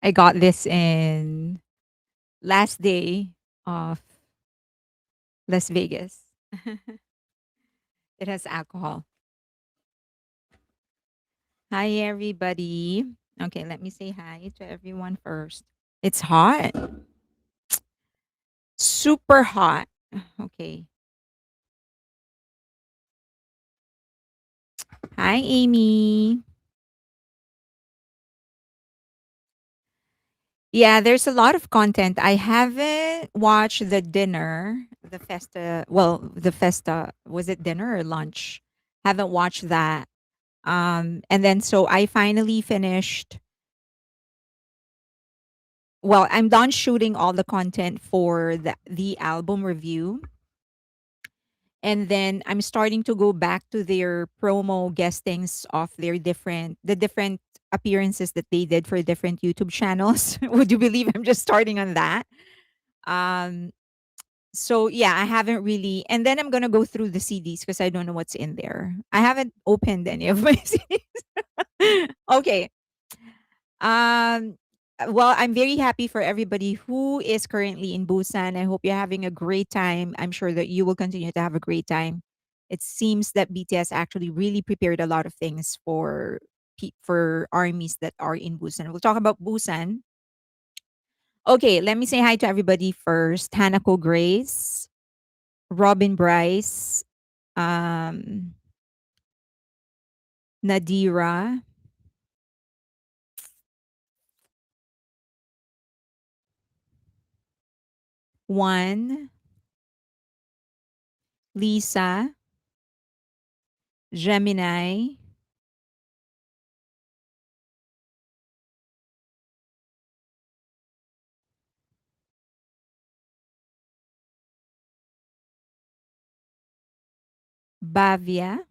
I got this in last day of Las Vegas. It has alcohol. Hi, everybody. Okay, let me say hi to everyone first. It's hot, super hot. Okay. Hi, Amy. Yeah, there's a lot of content. I haven't watched the dinner, the festa. Well, the festa, was it dinner or lunch? Haven't watched that. And then so I finally finished. Well, I'm done shooting all the content for the album review. And then I'm starting to go back to their promo guestings of the different appearances that they did for different YouTube channels. Would you believe I'm just starting on that? Um, so yeah, I haven't really, and then I'm gonna go through the CDs because I don't know what's in there. I haven't opened any of my CDs. Okay. Well, I'm very happy for everybody who is currently in Busan. I hope you're having a great time. I'm sure that you will continue to have a great time. It seems that BTS actually really prepared a lot of things for for armies that are in Busan. We'll talk about Busan. Okay, let me say hi to everybody first. Hanako Grace, Robin Bryce, um, Nadira, Juan, Lisa, Gemini, Bavia,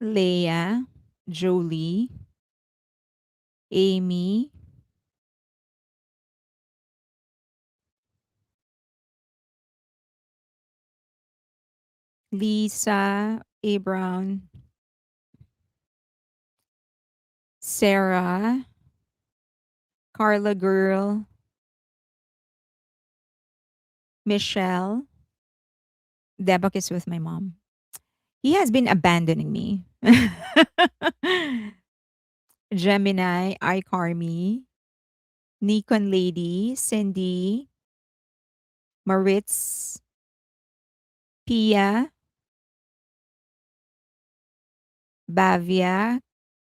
Leia, Jolie, Amy, Lisa, A. Brown, Sarah, Carla Girl, Michelle. Debak is with my mom. He has been abandoning me. Gemini, iCarmi, Nikon Lady, Cindy, Maritz, Pia, Bavia,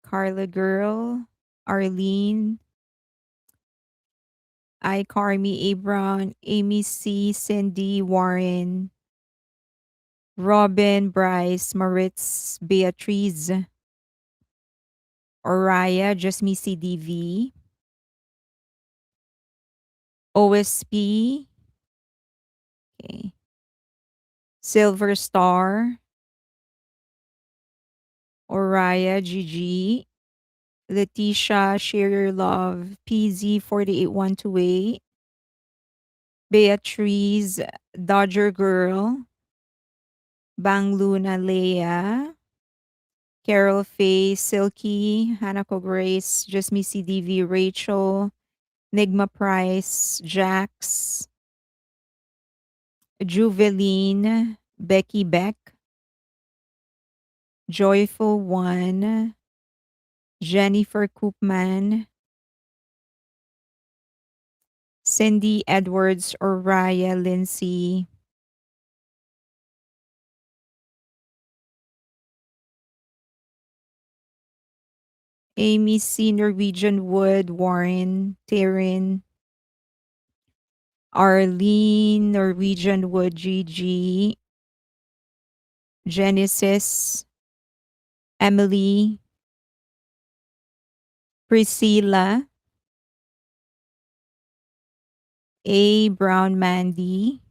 Carla Girl, Arlene, iCarmi, Abron, Amy C, Cindy, Warren, Robin, Bryce, Maritz, Beatriz, Oraya, Just Me CDV, OSP, okay, Silver Star, Oraya, GG, Letitia, Share Your Love, PZ48128, Beatriz, Dodger Girl, Bang Luna, Leia, Carol Faye, Silky, Hanako Grace, Just Me CDV, Rachel, Nigma Price, Jax, Juveline, Becky Beck, Joyful One, Jennifer Koopman, Cindy Edwards, Oriah Lindsay, Amy C. Norwegian Wood, Warren, Taryn, Arlene, Norwegian Wood, Gigi, Genesis, Emily, Priscilla, A. Brown Mandy,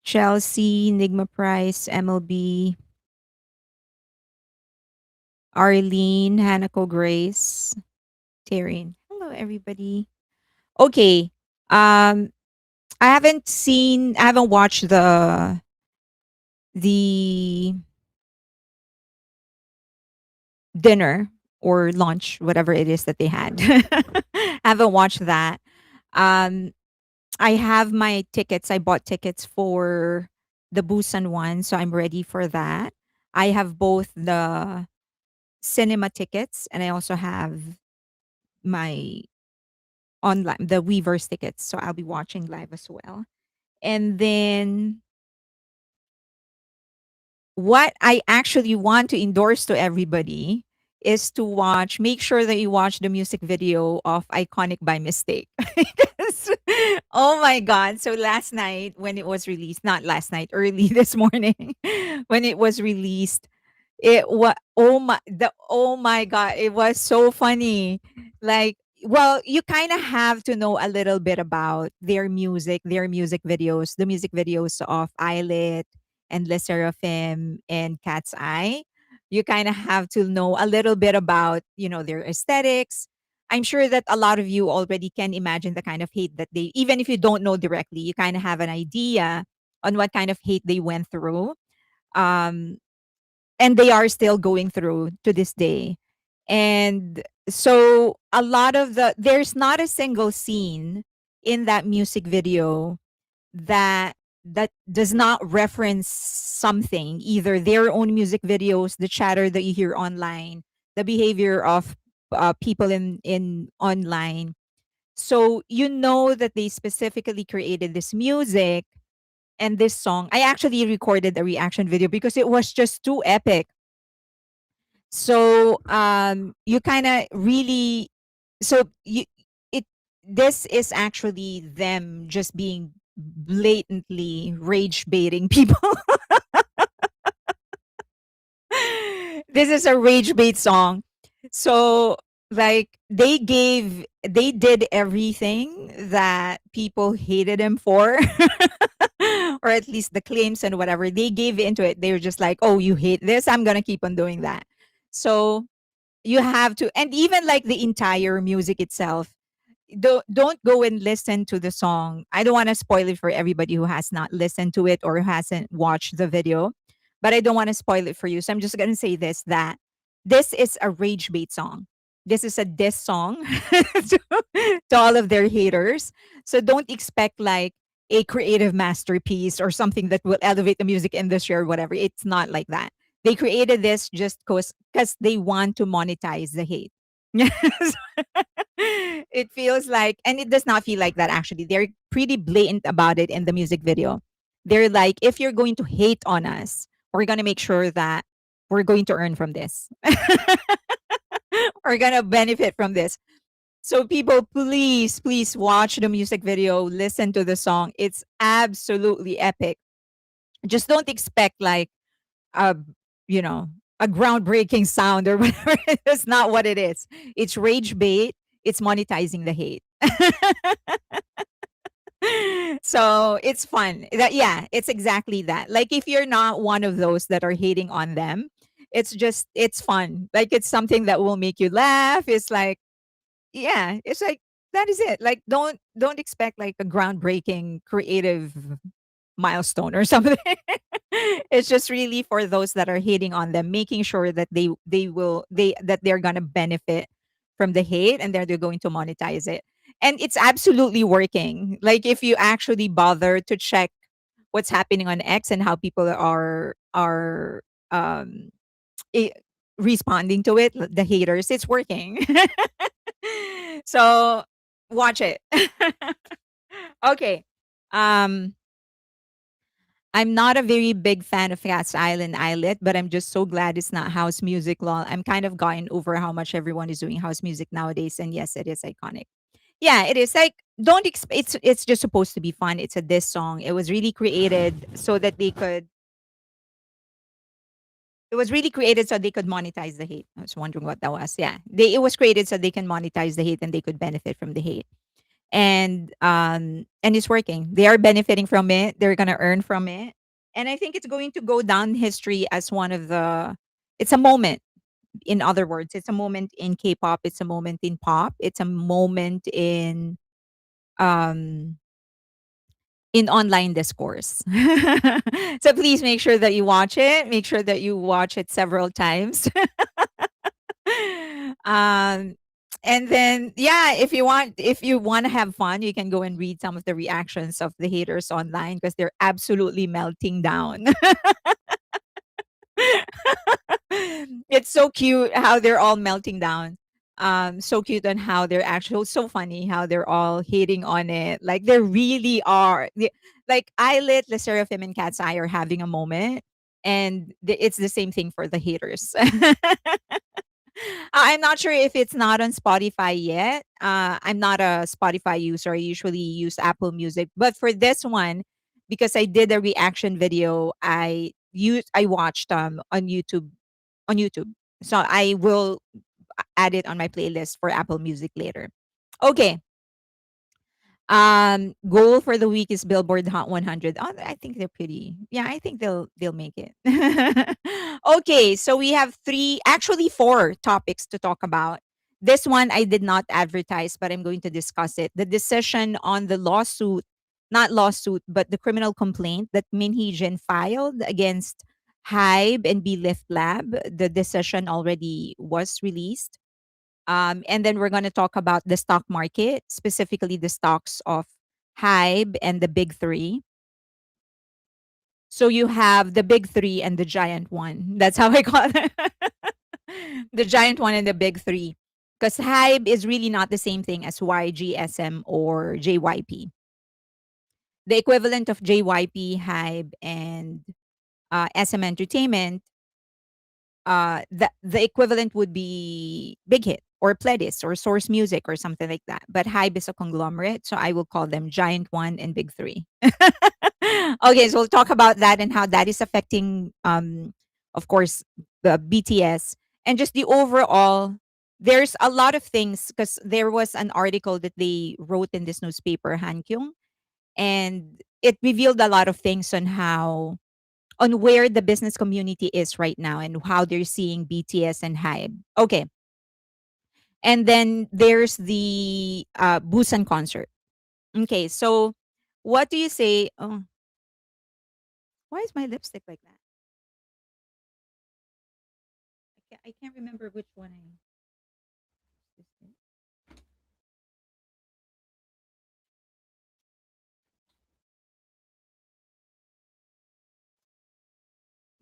Chelsea, Nigma Price, MLB, Arlene, Hanako Grace, Taryn. Hello, everybody. Okay. Um, I haven't watched the dinner or lunch, whatever it is that they had. I haven't watched that. Um, I have my tickets. I bought tickets for the Busan one, so I'm ready for that. I have both the cinema tickets and I also have my online the Weverse tickets, so I'll be watching live as well. And then what I actually want to endorse to everybody is to make sure that you watch the music video of Iconic by Mistake. Because, oh my God. So last night when it was released, not last night, early this morning, when it was released, it was oh my God, it was so funny. Like, well, you kind of have to know a little bit about their music videos, the music videos of Eyelet and Le Seraphim and Cat's Eye. You kind of have to know a little bit about, their aesthetics. I'm sure that a lot of you already can imagine the kind of hate that they, even if you don't know directly, you kind of have an idea on what kind of hate they went through. Um, and they are still going through to this day. And so there's not a single scene in that music video that does not reference something, either their own music videos, the chatter that you hear online, the behavior of people in online. So you know that they specifically created this music and this song. I actually recorded a reaction video because it was just too epic. So you kind of really so you it this is actually them just being blatantly rage baiting people. This is a rage bait song. So like they did everything that people hated him for. Or at least the claims and whatever. They gave into it. They were just like, "Oh, you hate this? I'm going to keep on doing that." So you have to, and even like the entire music itself, don't go and listen to the song. I don't want to spoil it for everybody who has not listened to it or hasn't watched the video, but I don't want to spoil it for you. So I'm just going to say this, that this is a rage bait song. This is a diss song to, to all of their haters. So don't expect like a creative masterpiece or something that will elevate the music industry or whatever. It's not like that. They created this just because they want to monetize the hate. It feels like, and it does not feel like that actually. They're pretty blatant about it in the music video. They're like, if you're going to hate on us, we're going to make sure that we're going to earn from this. We're going to benefit from this. So people, please, please watch the music video, listen to the song. It's absolutely epic. Just don't expect like a you know a groundbreaking sound or whatever. That's not what it is. It's rage bait. It's monetizing the hate. So it's fun. Yeah, it's exactly that. Like if you're not one of those that are hating on them, it's fun. Like it's something that will make you laugh. It's like, yeah, it's like that is it. Like don't expect like a groundbreaking creative milestone or something. It's just really for those that are hating on them, making sure that they're gonna benefit from the hate and they're going to monetize it. And it's absolutely working. Like if you actually bother to check what's happening on X and how people are um i- responding to it, the haters, it's working. So watch it. Okay. Um I'm not a very big fan of Cat's Island Islet, but I'm just so glad it's not house music. Lol. I'm kind of gotten over how much everyone is doing house music nowadays, and yes, it is iconic. Yeah, it is like don't it's just supposed to be fun. It's a diss song. It was really created so that they could. It was really created so they could monetize the hate. I was wondering what that was. Yeah, it was created so they can monetize the hate and they could benefit from the hate. And it's working. They are benefiting from it. They're gonna earn from it. And I think it's going to go down history as one of the it's a moment. In other words, it's a moment in K-pop, it's a moment in pop, it's a moment um in online discourse. So please make sure that you watch it. Make sure that you watch it several times. um and then yeah, if you want to have fun, you can go and read some of the reactions of the haters online because they're absolutely melting down. It's so cute how they're all melting down. So cute on how they're actually so funny how they're all hating on it. Like they really are. Like Eyelet, the Seraphim, and Cat's Eye are having a moment, and it's the same thing for the haters. I'm not sure if it's not on Spotify yet. I'm not a Spotify user. I usually use Apple Music, but for this one, because I did a reaction video, I watched on YouTube. So I will add it on my playlist for Apple Music later. Okay. Goal for the week is Billboard Hot 100. Oh, I think they're pretty. Yeah, I think they'll make it. Okay, so we have actually four topics to talk about. This one I did not advertise, but I'm going to discuss it. The decision on the lawsuit, not lawsuit, but the criminal complaint that Min Hee-jin filed against HYBE and BELIFT Lab. The decision already was released. And then we're going to talk about the stock market, specifically the stocks of HYBE and the big three. So you have the big three and the giant one. That's how I call it. The giant one and the big three. Because HYBE is really not the same thing as YGSM or JYP. The equivalent of JYP, HYBE, and SM Entertainment, the equivalent would be Big Hit or Pledis or Source Music or something like that. But HYBE is a conglomerate, so I will call them Giant One and Big Three. Okay, so we'll talk about that and how that is affecting, of course, the BTS and just the overall. There's a lot of things because there was an article that they wrote in this newspaper, Hankyung, and it revealed a lot of things on where the business community is right now and how they're seeing BTS and HYBE. Okay. And then there's the Busan concert. Okay. So what do you say? Oh, why is my lipstick like that? I can't remember which one I.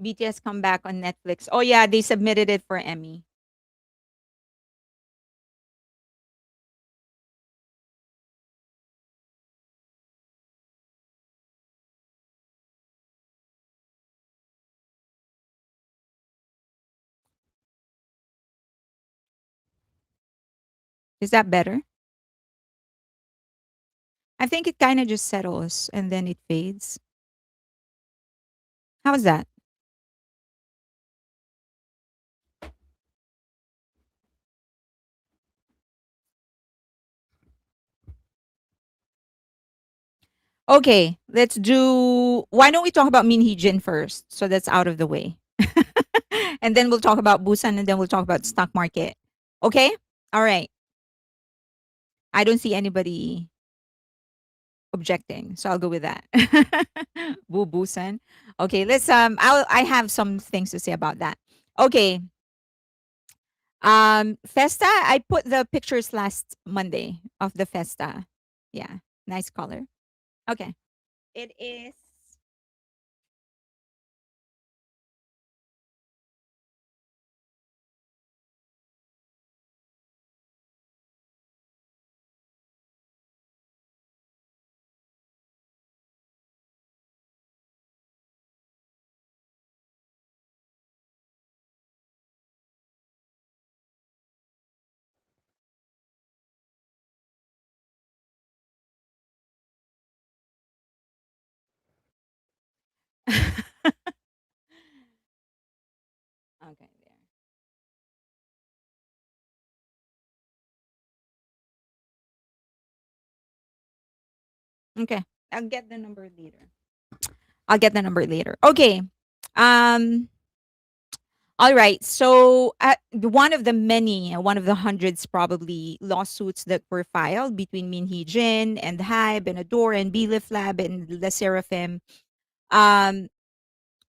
BTS come back on Netflix. Oh yeah, they submitted it for Emmy. Is that better? I think it kind of just settles and then it fades. How's that? Okay, let's do. Why don't we talk about Min Hee-jin first? So that's out of the way. And then we'll talk about Busan and then we'll talk about stock market. Okay? All right. I don't see anybody objecting. So I'll go with that. Boo Busan. Okay, I have some things to say about that. Okay. Festa, I put the pictures last Monday of the Festa. Yeah. Nice color. Okay. It is. Okay, there. Okay. I'll get the number later. I'll get the number later. Okay. Um All right. So, one of the many, one of the hundreds probably lawsuits that were filed between Min Hee-jin and HYBE and Adore and BELIFT Lab and La Seraphim, um,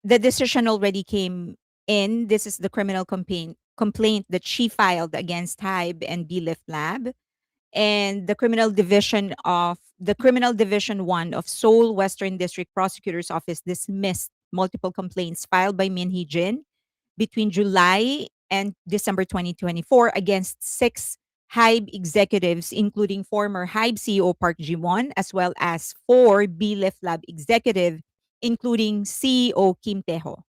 the decision already came in. This is the criminal complaint that she filed against HYBE and BELIFT Lab, and the criminal division 1 of Seoul Western District Prosecutor's Office dismissed multiple complaints filed by Min Hee-jin between July and December 2024 against 6 HYBE executives, including former HYBE CEO Park Ji-won, as well as 4 BLIF Lab executive, including CEO Kim Tae-ho.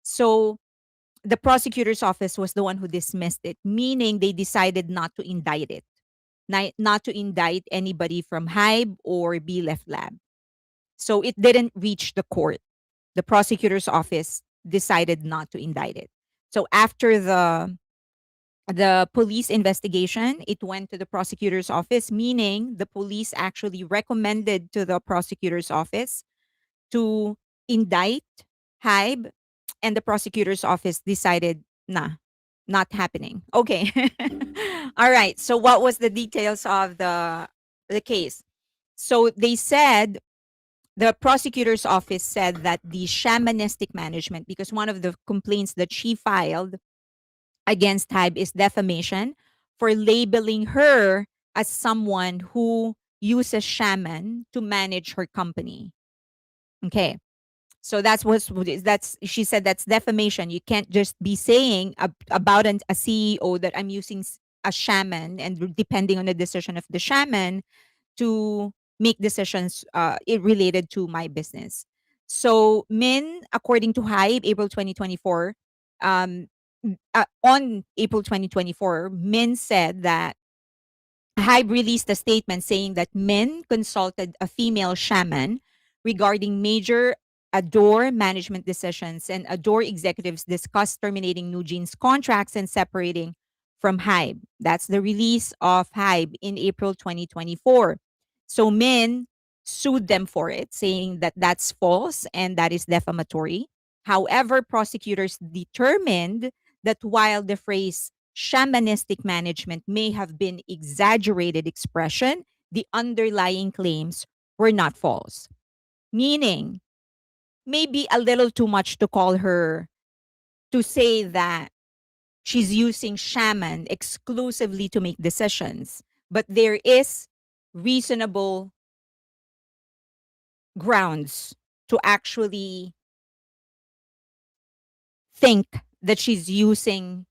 So the prosecutor's office was the one who dismissed it, meaning they decided not to indict it, not to indict anybody from HYBE or BLIF Lab. So it didn't reach the court. The prosecutor's office decided not to indict it. So after the police investigation, it went to the prosecutor's office, meaning the police actually recommended to the prosecutor's office to indict HYBE, and the prosecutor's office decided, nah, not happening. Okay. All right. So what was the details of the case? So they said the prosecutor's office said that the shamanistic management, because one of the complaints that she filed against HYBE is defamation for labeling her as someone who uses shaman to manage her company. Okay. So that's she said that's defamation. You can't just be saying about a CEO that I'm using a shaman, and depending on the decision of the shaman to make decisions related to my business. So Min, according to HYBE, April 2024, on April 2024, Min said that HYBE released a statement saying that Min consulted a female shaman regarding major Adore management decisions, and Adore executives discussed terminating Nugent's contracts and separating from HYBE. That's the release of HYBE in April 2024. So Min sued them for it, saying that that's false and that is defamatory. However, prosecutors determined that while the phrase shamanistic management may have been exaggerated expression, the underlying claims were not false. Meaning, maybe a little too much to call her to say that she's using shaman exclusively to make decisions, but there is reasonable grounds to actually think that she's using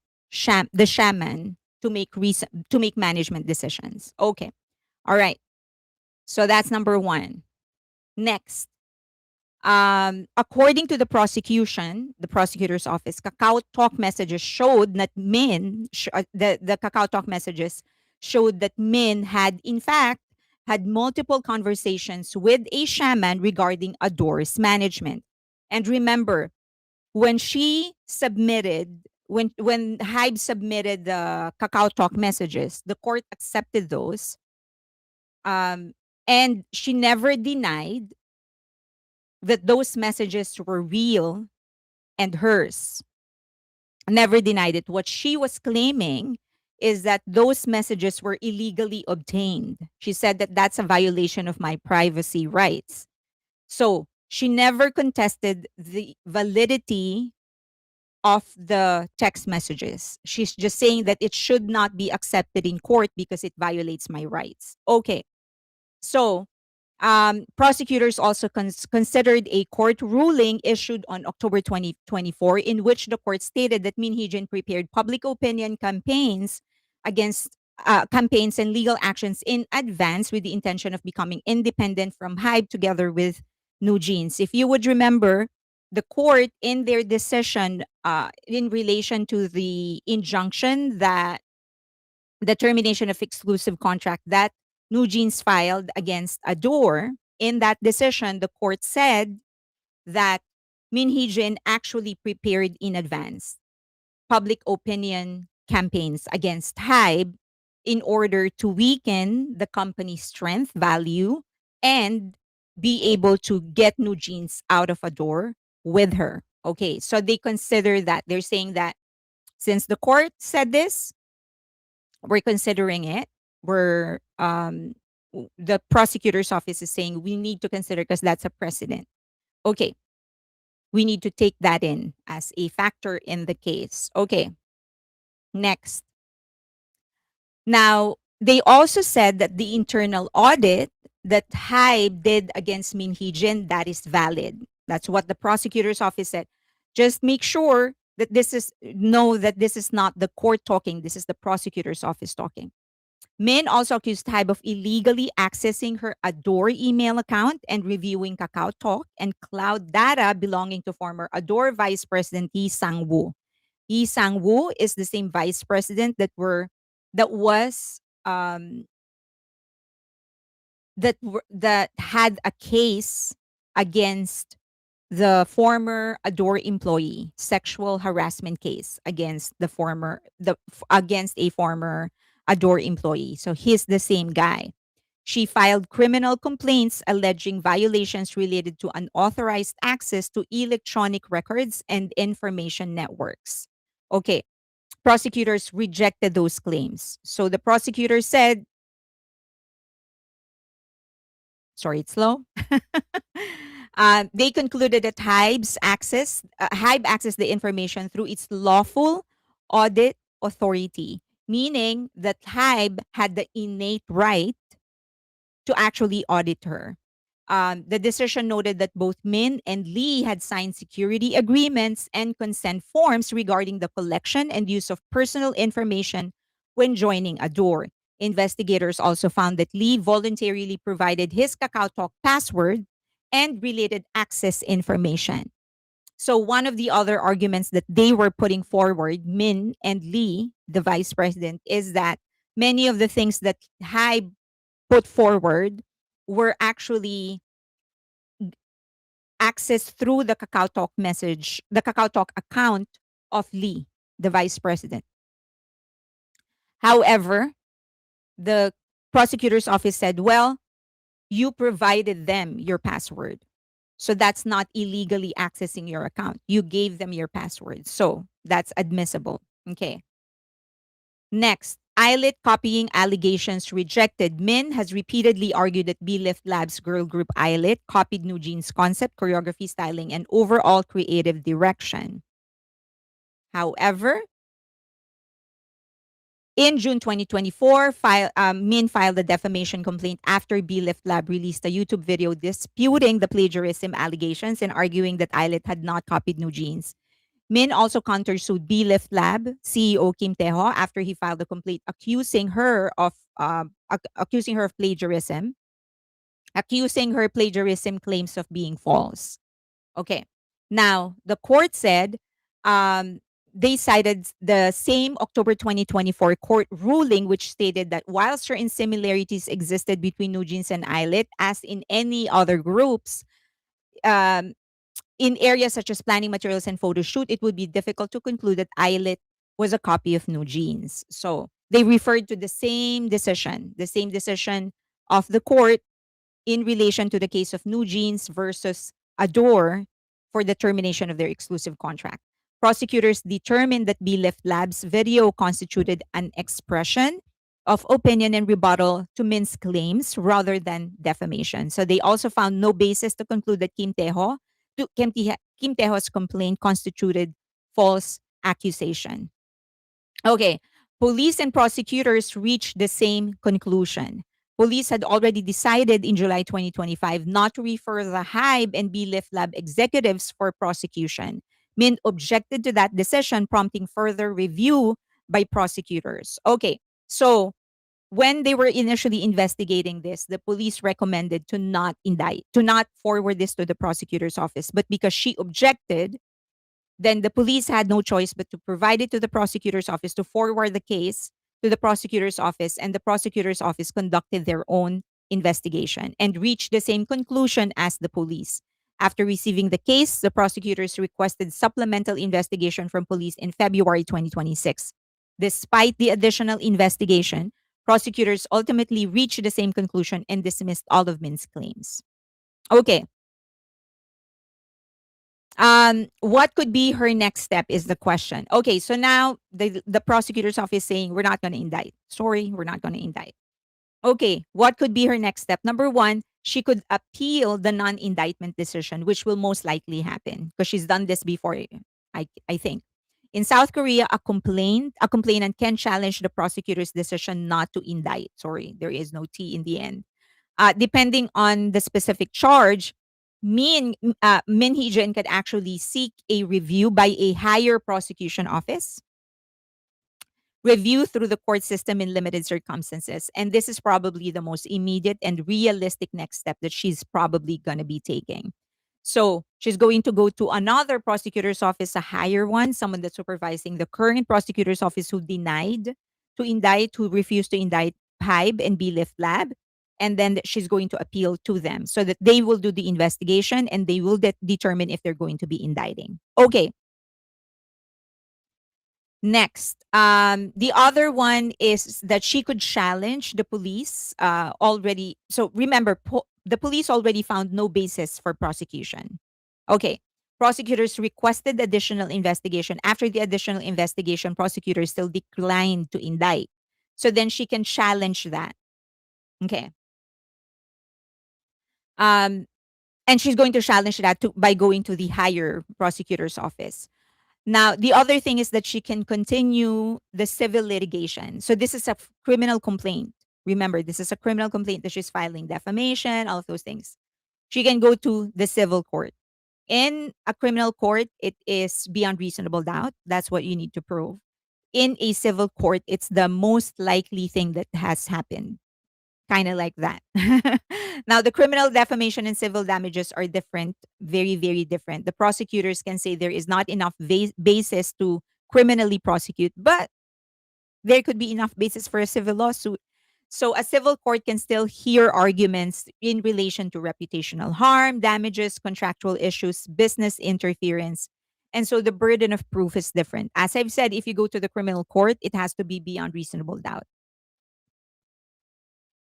the shaman to make management decisions. Okay. All right. So that's number 1. Next, according to the prosecution, the prosecutor's office, Kakao Talk messages showed that the Kakao Talk messages showed that Min had, in fact, had multiple conversations with a shaman regarding Adore's management. And remember, when she submitted, when HYBE submitted the Kakao Talk messages, the court accepted those, and she never denied that those messages were real and hers. Never denied it. What she was claiming is that those messages were illegally obtained. She said that that's a violation of my privacy rights. So she never contested the validity of the text messages. She's just saying that it should not be accepted in court because it violates my rights. Okay. So prosecutors also considered a court ruling issued on October 2024 in which the court stated that Min Hee-jin prepared public opinion campaigns against campaigns and legal actions in advance with the intention of becoming independent from HYBE together with New Jeans. If you would remember, the court in their decision in relation to the injunction that the termination of exclusive contract that New Jeans filed against Adore, in that decision, the court said that Min Hee-jin actually prepared in advance public opinion campaigns against HYBE in order to weaken the company's strength, value, and be able to get New Jeans out of Adore with her. Okay, so they consider that. They're saying that since the court said this, we're considering it. The prosecutor's office is saying we need to consider because that's a precedent. Okay, we need to take that in as a factor in the case. Okay, next. Now, they also said that the internal audit that HYBE did against Min Heejin, that is valid. That's what the prosecutor's office said. Just make sure that know that this is not the court talking, this is the prosecutor's office talking. Min also accused HYBE of illegally accessing her Adore email account and reviewing Kakao Talk and cloud data belonging to former Adore Vice President Yi Sang-woo. Yi Sang-woo is the same vice president that was that had a case against the former Adore employee, sexual harassment case against against a former Adore employee. So he's the same guy. She filed criminal complaints alleging violations related to unauthorized access to electronic records and information networks. Okay, prosecutors rejected those claims. So the prosecutor said, sorry, it's slow. They concluded that HYBE accessed the information through its lawful audit authority, meaning that HYBE had the innate right to actually audit her. The decision noted that both Min and Lee had signed security agreements and consent forms regarding the collection and use of personal information when joining Adore. Investigators also found that Lee voluntarily provided his KakaoTalk password and related access information. So one of the other arguments that they were putting forward, Min and Lee, the vice president, is that many of the things that Hai put forward were actually accessed through the the KakaoTalk account of Lee, the vice president. However, the prosecutor's office said, well, you provided them your password. So that's not illegally accessing your account. You gave them your password. So that's admissible. Okay. Next, eyelet copying allegations rejected. Min has repeatedly argued that BELIFT Labs girl group eyelet copied New Jeans' concept, choreography, styling, and overall creative direction. However, in June 2024, Min filed a defamation complaint after BELIFT Lab released a YouTube video disputing the plagiarism allegations and arguing that eyelet had not copied New Jeans. Min also countersued BELIFT Lab CEO Kim Tae-ho after he filed a complaint accusing her of plagiarism, accusing her plagiarism claims of being false. Okay. Now, the court said they cited the same October 2024 court ruling, which stated that while certain similarities existed between New Jeans and eyelet, as in any other groups, um, in areas such as planning materials and photo shoot, it would be difficult to conclude that eyelet was a copy of New Jeans. So they referred to the same decision of the court in relation to the case of New Jeans versus Adore for the termination of their exclusive contract. Prosecutors determined that BELIFT Labs video constituted an expression of opinion and rebuttal to Min's claims rather than defamation. So they also found no basis to conclude that Kim Taeho's complaint constituted false accusation. Okay, police and prosecutors reached the same conclusion. Police had already decided in July 2025 not to refer the HYBE and BELIFT Lab executives for prosecution. Min objected to that decision, prompting further review by prosecutors. Okay, so when they were initially investigating this, the police recommended to not indict, to not forward this to the prosecutor's office. But because she objected, then the police had no choice but to provide it to the prosecutor's office to forward the case to the prosecutor's office, and the prosecutor's office conducted their own investigation and reached the same conclusion as the police. After receiving the case, the prosecutors requested supplemental investigation from police in February 2026. Despite the additional investigation, prosecutors ultimately reached the same conclusion and dismissed all of Min's claims. Okay, What could be her next step is the question. Okay, so now the prosecutor's office saying we're not going to indict. Sorry, we're not going to indict. Okay, what could be her next step? Number one, she could appeal the non-indictment decision, which will most likely happen because she's done this before. I think. In South Korea, a complainant can challenge the prosecutor's decision not to indict. Sorry, there is no T in the end. Depending on the specific charge, Min Hee-jin could actually seek a review by a higher prosecution office, review through the court system in limited circumstances. And this is probably the most immediate and realistic next step that she's probably going to be taking. So she's going to go to another prosecutor's office, a higher one, someone that's supervising the current prosecutor's office who denied to indict, who refused to indict HYBE and BELIFT Lab. And then she's going to appeal to them so that they will do the investigation and they will determine if they're going to be indicting. Okay, next, the other one is that she could challenge the police already. So remember, the police already found no basis for prosecution. Okay. Prosecutors requested additional investigation. After the additional investigation, prosecutors still declined to indict. So then she can challenge that. Okay. Um, and she's going to challenge that by going to the higher prosecutor's office. Now, the other thing is that she can continue the civil litigation. So this is a criminal complaint. Remember, this is a criminal complaint that she's filing defamation, all of those things. She can go to the civil court. In a criminal court, it is beyond reasonable doubt. That's what you need to prove. In a civil court, it's the most likely thing that has happened. Kind of like that. Now, the criminal defamation and civil damages are different, very, very different. The prosecutors can say there is not enough basis to criminally prosecute, but there could be enough basis for a civil lawsuit. So, a civil court can still hear arguments in relation to reputational harm, damages, contractual issues, business interference. And so the burden of proof is different. As I've said, if you go to the criminal court, it has to be beyond reasonable doubt.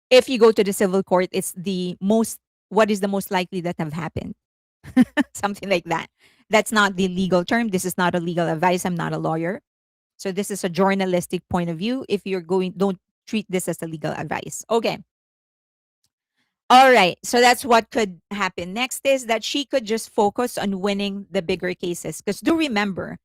If you go to the civil court, it's the most what is the most likely that have happened. Something like that. That's not the legal term. This is not a legal advice. I'm not a lawyer. So this is a journalistic point of view. If you're going, don't treat this as a legal advice. Okay. All right. So that's what could happen. Next is that she could just focus on winning the bigger cases. Because do remember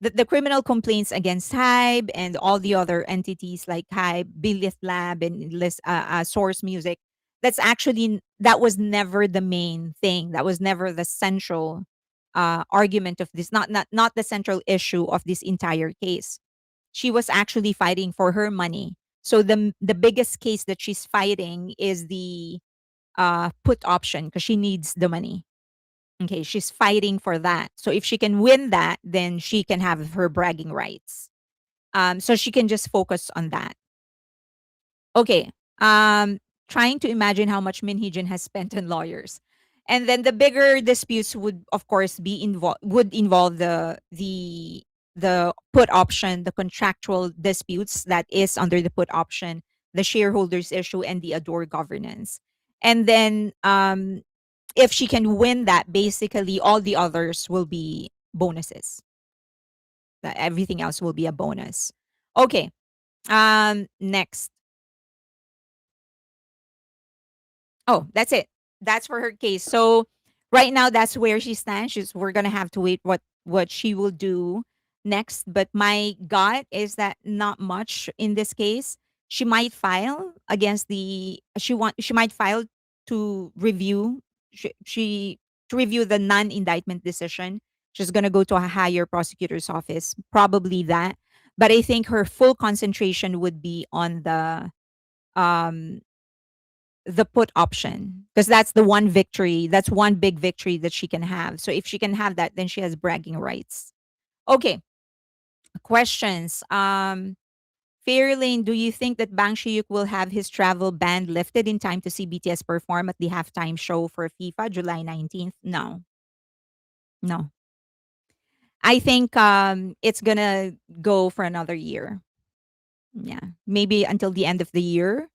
that the criminal complaints against HYBE and all the other entities like HYBE, Bilith Lab, and Source Music, that was never the main thing. That was never the central argument of this. Not the central issue of this entire case. She was actually fighting for her money. So the biggest case that she's fighting is the put option because she needs the money. Okay, she's fighting for that. So if she can win that, then she can have her bragging rights. So she can just focus on that. Okay. Trying to imagine how much Min Hee-jin has spent on lawyers. And then the bigger disputes would of course be involve the put option, the contractual disputes that is under the put option, the shareholders issue and the adore governance. And then if she can win that, basically all the others will be bonuses. That everything else will be a bonus. Okay. Next. Oh, that's it. That's for her case. So right now that's where she stands. We're gonna have to wait what she will do next. But my gut is that not much in this case. She might file against she might file to review she to review the non-indictment decision. She's gonna go to a higher prosecutor's office. Probably that. But I think her full concentration would be on um the put option because that's the one victory, that's one big victory that she can have. So if she can have that, then she has bragging rights. Okay, questions. Fairlane, do you think that Bang Shiyuk will have his travel ban lifted in time to see BTS perform at the halftime show for FIFA July 19th? No. No. I think it's gonna go for another year. Yeah. Maybe until the end of the year.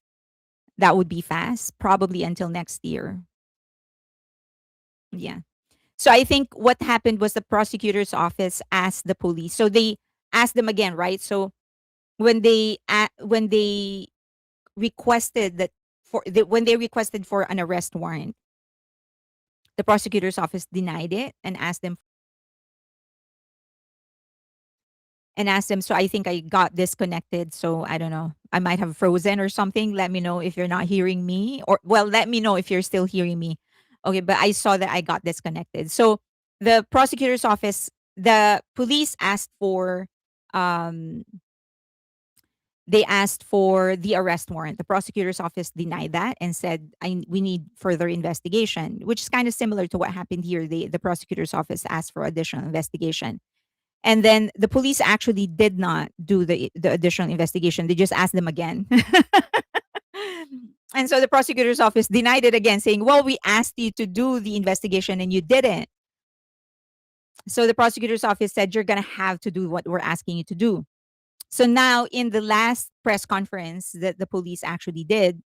That would be fast. Probably until next year. Yeah. So I think what happened was the prosecutor's office asked the police. So they asked them again, right? So when they requested that when they requested for an arrest warrant, the prosecutor's office denied it and asked them. So I think I got disconnected. So I don't know. I might have frozen or something. Let me know if you're not hearing me, or well, let me know if you're still hearing me. Okay, but I saw that I got disconnected. So the prosecutor's office, the police asked for, um, they asked for the arrest warrant. The prosecutor's office denied that and said, we need further investigation, which is kind of similar to what happened here. The prosecutor's office asked for additional investigation. And then the police actually did not do the additional investigation. They just asked them again. And so the prosecutor's office denied it again, saying, well, we asked you to do the investigation and you didn't. So the prosecutor's office said, you're going to have to do what we're asking you to do. So now, in the last press conference that the police actually did,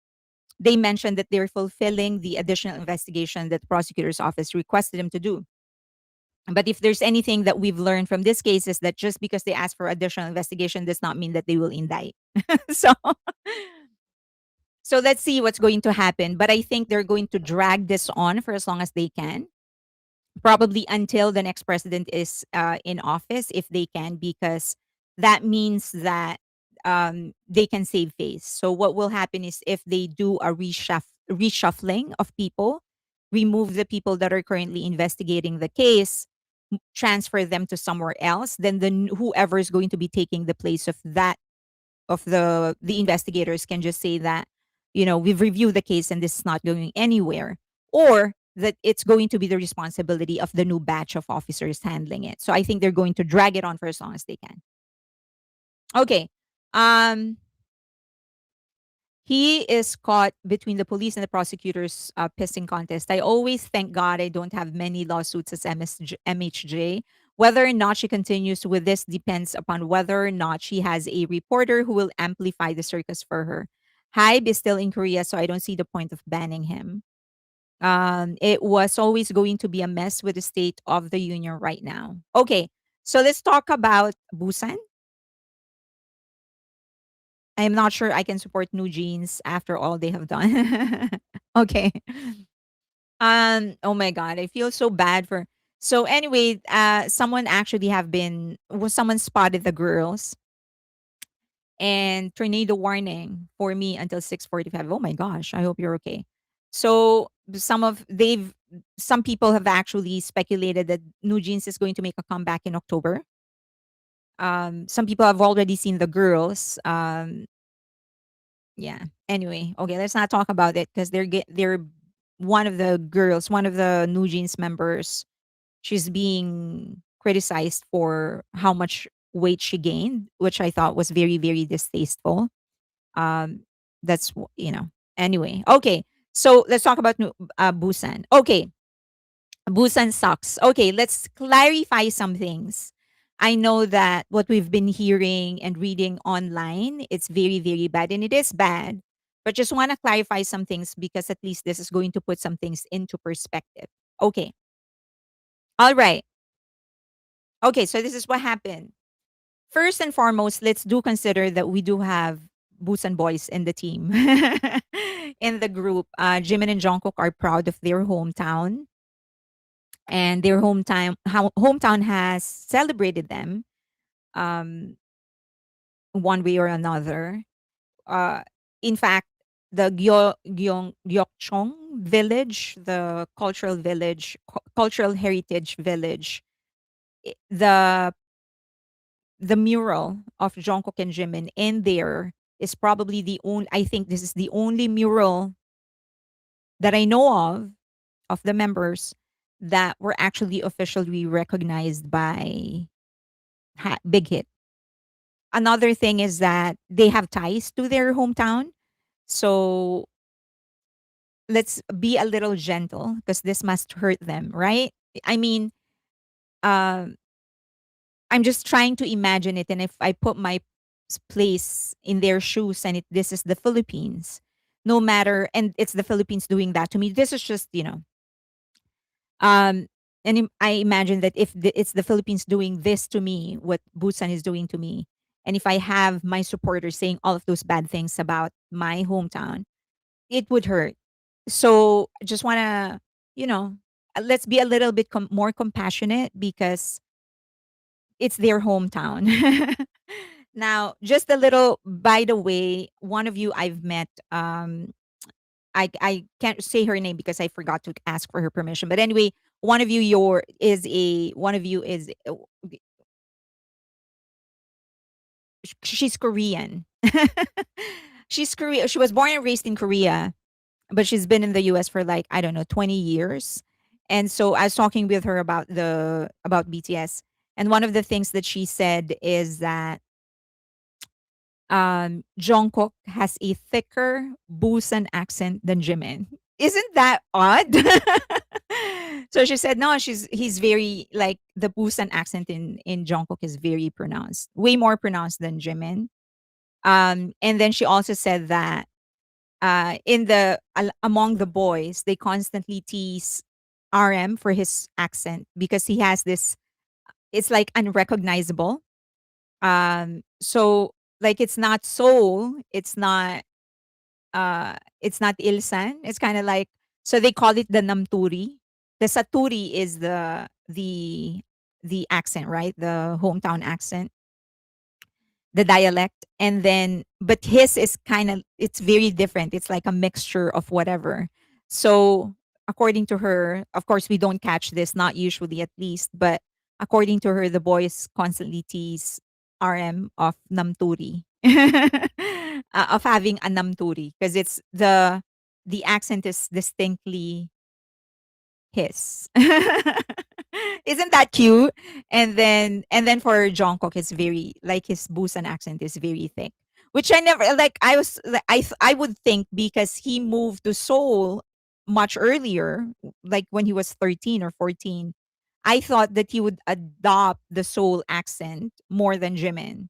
they mentioned that they're fulfilling the additional investigation that the prosecutor's office requested them to do. But if there's anything that we've learned from this case is that just because they ask for additional investigation does not mean that they will indict. so so let's see what's going to happen. But I think they're going to drag this on for as long as they can, probably until the next president is in office, if they can, because that means that they can save face. So what will happen is if they do a reshuffling of people, remove the people that are currently investigating the case, transfer them to somewhere else, then whoever is going to be taking the place of that of the investigators can just say that, we've reviewed the case and this is not going anywhere, or that it's going to be the responsibility of the new batch of officers handling it. So I think they're going to drag it on for as long as they can. Okay. Um he is caught between the police and the prosecutors pissing contest. I always thank God I don't have many lawsuits as MHJ. Whether or not she continues with this depends upon whether or not she has a reporter who will amplify the circus for her. HYBE is still in Korea, so I don't see the point of banning him. It was always going to be a mess with the state of the union right now. Okay, so let's talk about Busan. I'm not sure I can support New Jeans after all they have done. Okay. Oh my god, I feel so bad for. So anyway, someone actually someone spotted the girls and tornado warning for me until 6:45. Oh my gosh, I hope you're okay. So some people have actually speculated that New Jeans is going to make a comeback in October. Some people have already seen the girls. Yeah. Anyway, okay, let's not talk about it because they're one of the girls, one of the New Jeans members. She's being criticized for how much weight she gained, which I thought was very, very distasteful. Um, anyway. Okay, so let's talk about Busan. Okay, Busan sucks. Okay, let's clarify some things. I know that what we've been hearing and reading online, it's very, very bad, and it is bad. But just want to clarify some things because at least this is going to put some things into perspective. Okay. All right. Okay, so this is what happened. First and foremost, let's do consider that we do have Busan boys in the team, in the group. Jimin and Jungkook are proud of their hometown, and their hometown has celebrated them um, one way or another. Uh, in fact, the Gyeokchong village, the cultural heritage village, the mural of Jungkook and Jimin in there is probably the only. I think this is the only mural that I know of the members that were actually officially recognized by Big Hit. Another thing is that they have ties to their hometown. So let's be a little gentle because this must hurt them, right? I mean, um, I'm just trying to imagine it. And if I put my place in their shoes and this is the Philippines, no matter, and it's the Philippines doing that to me, this is just, um, I imagine that if it's the Philippines doing this to me, what Busan is doing to me, and if I have my supporters saying all of those bad things about my hometown, it would hurt. So I just want to, you know, let's be a little bit more compassionate because it's their hometown. Now, just a little, by the way, one of you I've met, I can't say her name because I forgot to ask for her permission. But anyway, one of you is she's Korean. She's Korea. She was born and raised in Korea, but she's been in the US for like, I don't know, 20 years. And so I was talking with her about BTS. And one of the things that she said is that Jungkook has a thicker Busan accent than Jimin. Isn't that odd? So she said, no, he's very like the Busan accent in Jungkook is very pronounced, way more pronounced than Jimin. And then she also said that among the boys, they constantly tease RM for his accent because he has this. It's like unrecognizable. So like it's not Ilsan. It's kind of like, so they call it the Namturi. The Saturi is the accent, right? The hometown accent, the dialect. And then but his is kind of, it's very different. It's like a mixture of whatever. So according to her, of course we don't catch this, not usually at least, but according to her, the boys constantly tease RM of Namturi. Of having a Namturi because it's the accent is distinctly his. Isn't that cute? And then for Jungkook, it's very like his Busan accent is very thick, which I never like. I was like, I would think because he moved to Seoul much earlier, like when he was 13 or 14. I thought that he would adopt the Seoul accent more than Jimin.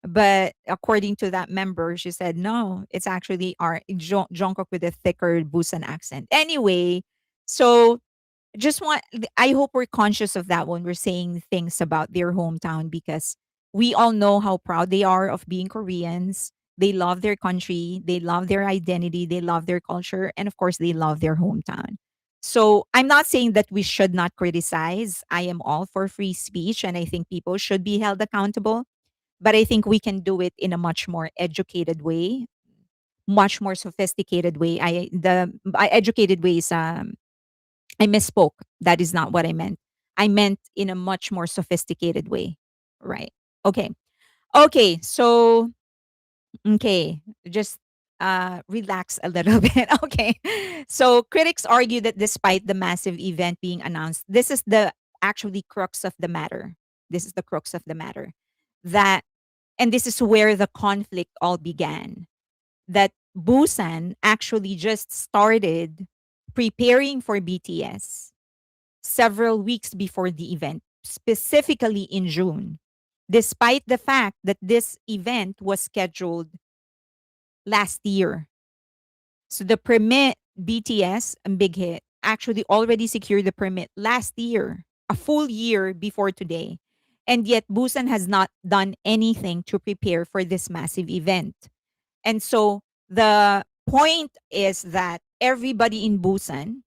But according to that member, she said, no, it's actually our Jungkook with a thicker Busan accent. Anyway, so just want I hope we're conscious of that when we're saying things about their hometown because we all know how proud they are of being Koreans. They love their country, they love their identity, they love their culture, and of course they love their hometown. So I'm not saying that we should not criticize. I am all for free speech and I think people should be held accountable, but I think we can do it in a much more educated way, much more sophisticated way. Educated way is I misspoke. That is not what I meant. I meant in a much more sophisticated way. Right. Okay. Okay. So, okay. Just relax a little bit. Okay. So, critics argue that despite the massive event being announced, this is the actually crux of the matter. This is the crux of the matter. That, and this is where the conflict all began. That Busan actually just started preparing for BTS several weeks before the event, specifically in June, despite the fact that this event was scheduled last year. So the permit, BTS and Big Hit actually already secured the permit last year, a full year before today. And yet Busan has not done anything to prepare for this massive event. And so the point is that everybody in Busan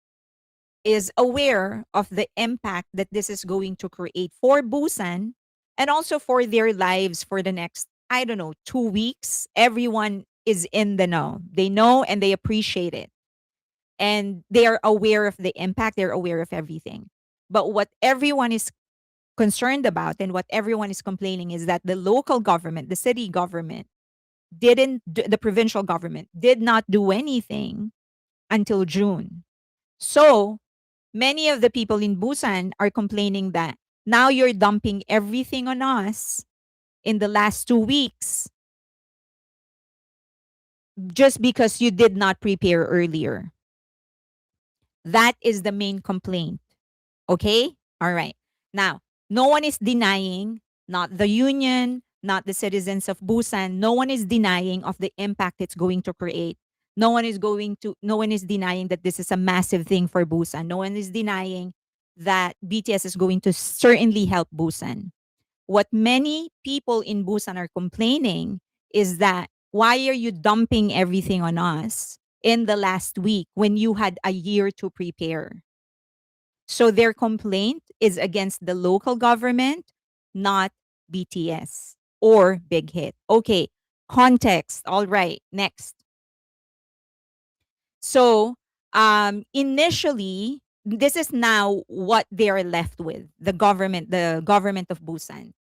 is aware of the impact that this is going to create for Busan and also for their lives for the next, I don't know, 2 weeks. Everyone is in the know. They know and they appreciate it. And they are aware of the impact, they're aware of everything. But what everyone is concerned about and what everyone is complaining is that the local government, the city government, the provincial government did not do anything until June. So many of the people in Busan are complaining that now you're dumping everything on us in the last 2 weeks just because you did not prepare earlier. That is the main complaint. Okay? All right. Now, no one is denying, not the union, not the citizens of Busan, no one is denying of the impact it's going to create. No one is denying that this is a massive thing for Busan. No one is denying that BTS is going to certainly help Busan. What many people in Busan are complaining is that why are you dumping everything on us in the last week when you had a year to prepare? So their complaint is against the local government, not BTS or Big Hit. Okay, context. All right, next. So initially, this is now what they're left with. The government of Busan.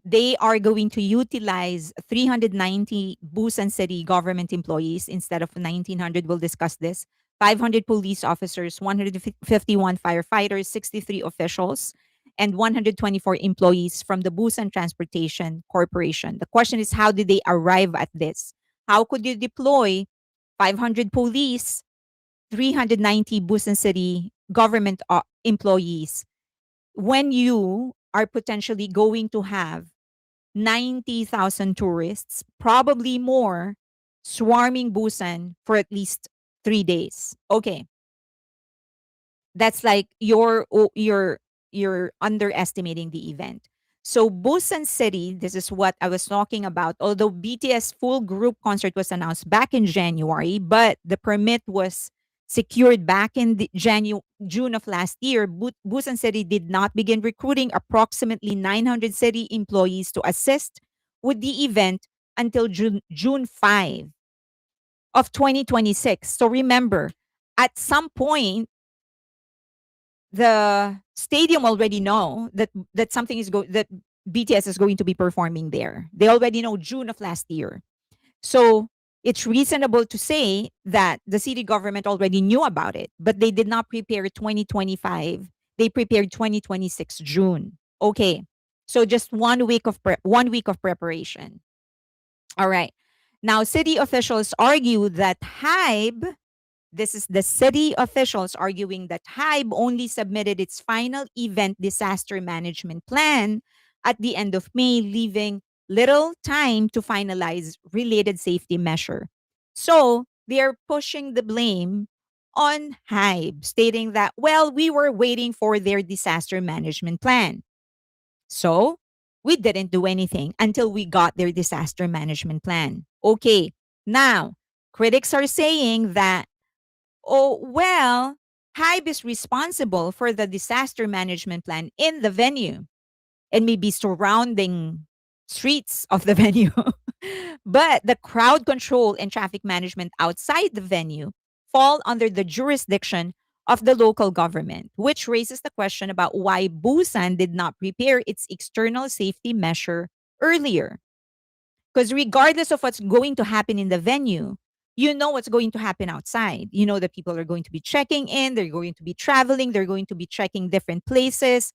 They are going to utilize 390 Busan City government employees instead of 1,900. We'll discuss this. 500 police officers, 151 firefighters, 63 officials, and 124 employees from the Busan Transportation Corporation. The question is, how did they arrive at this? How could you deploy 500 police, 390 Busan City government employees when you are potentially going to have 90,000 tourists, probably more, swarming Busan for at least 3 days? Okay, that's like you're underestimating the event. So Busan City, this is what I was talking about. Although BTS full group concert was announced back in January, but the permit was secured back in the June of last year, Busan City did not begin recruiting approximately 900 city employees to assist with the event until June 5 of 2026. So remember, at some point the stadium already know that something is that BTS is going to be performing there. They already know June of last year. So it's reasonable to say that the city government already knew about it, but they did not prepare 2025. They prepared 2026 June. Okay. So just 1 week of preparation. All right. Now city officials argue that HYBE, this is the city officials arguing that HYBE only submitted its final event disaster management plan at the end of May, leaving little time to finalize related safety measure. So they're pushing the blame on HYBE, stating that, well, we were waiting for their disaster management plan. So we didn't do anything until we got their disaster management plan. Okay, now critics are saying that, oh, well, HYBE is responsible for the disaster management plan in the venue and maybe surrounding streets of the venue. But the crowd control and traffic management outside the venue fall under the jurisdiction of the local government, which raises the question about why Busan did not prepare its external safety measure earlier. Because regardless of what's going to happen in the venue, you know what's going to happen outside. You know that people are going to be checking in, they're going to be traveling, they're going to be checking different places.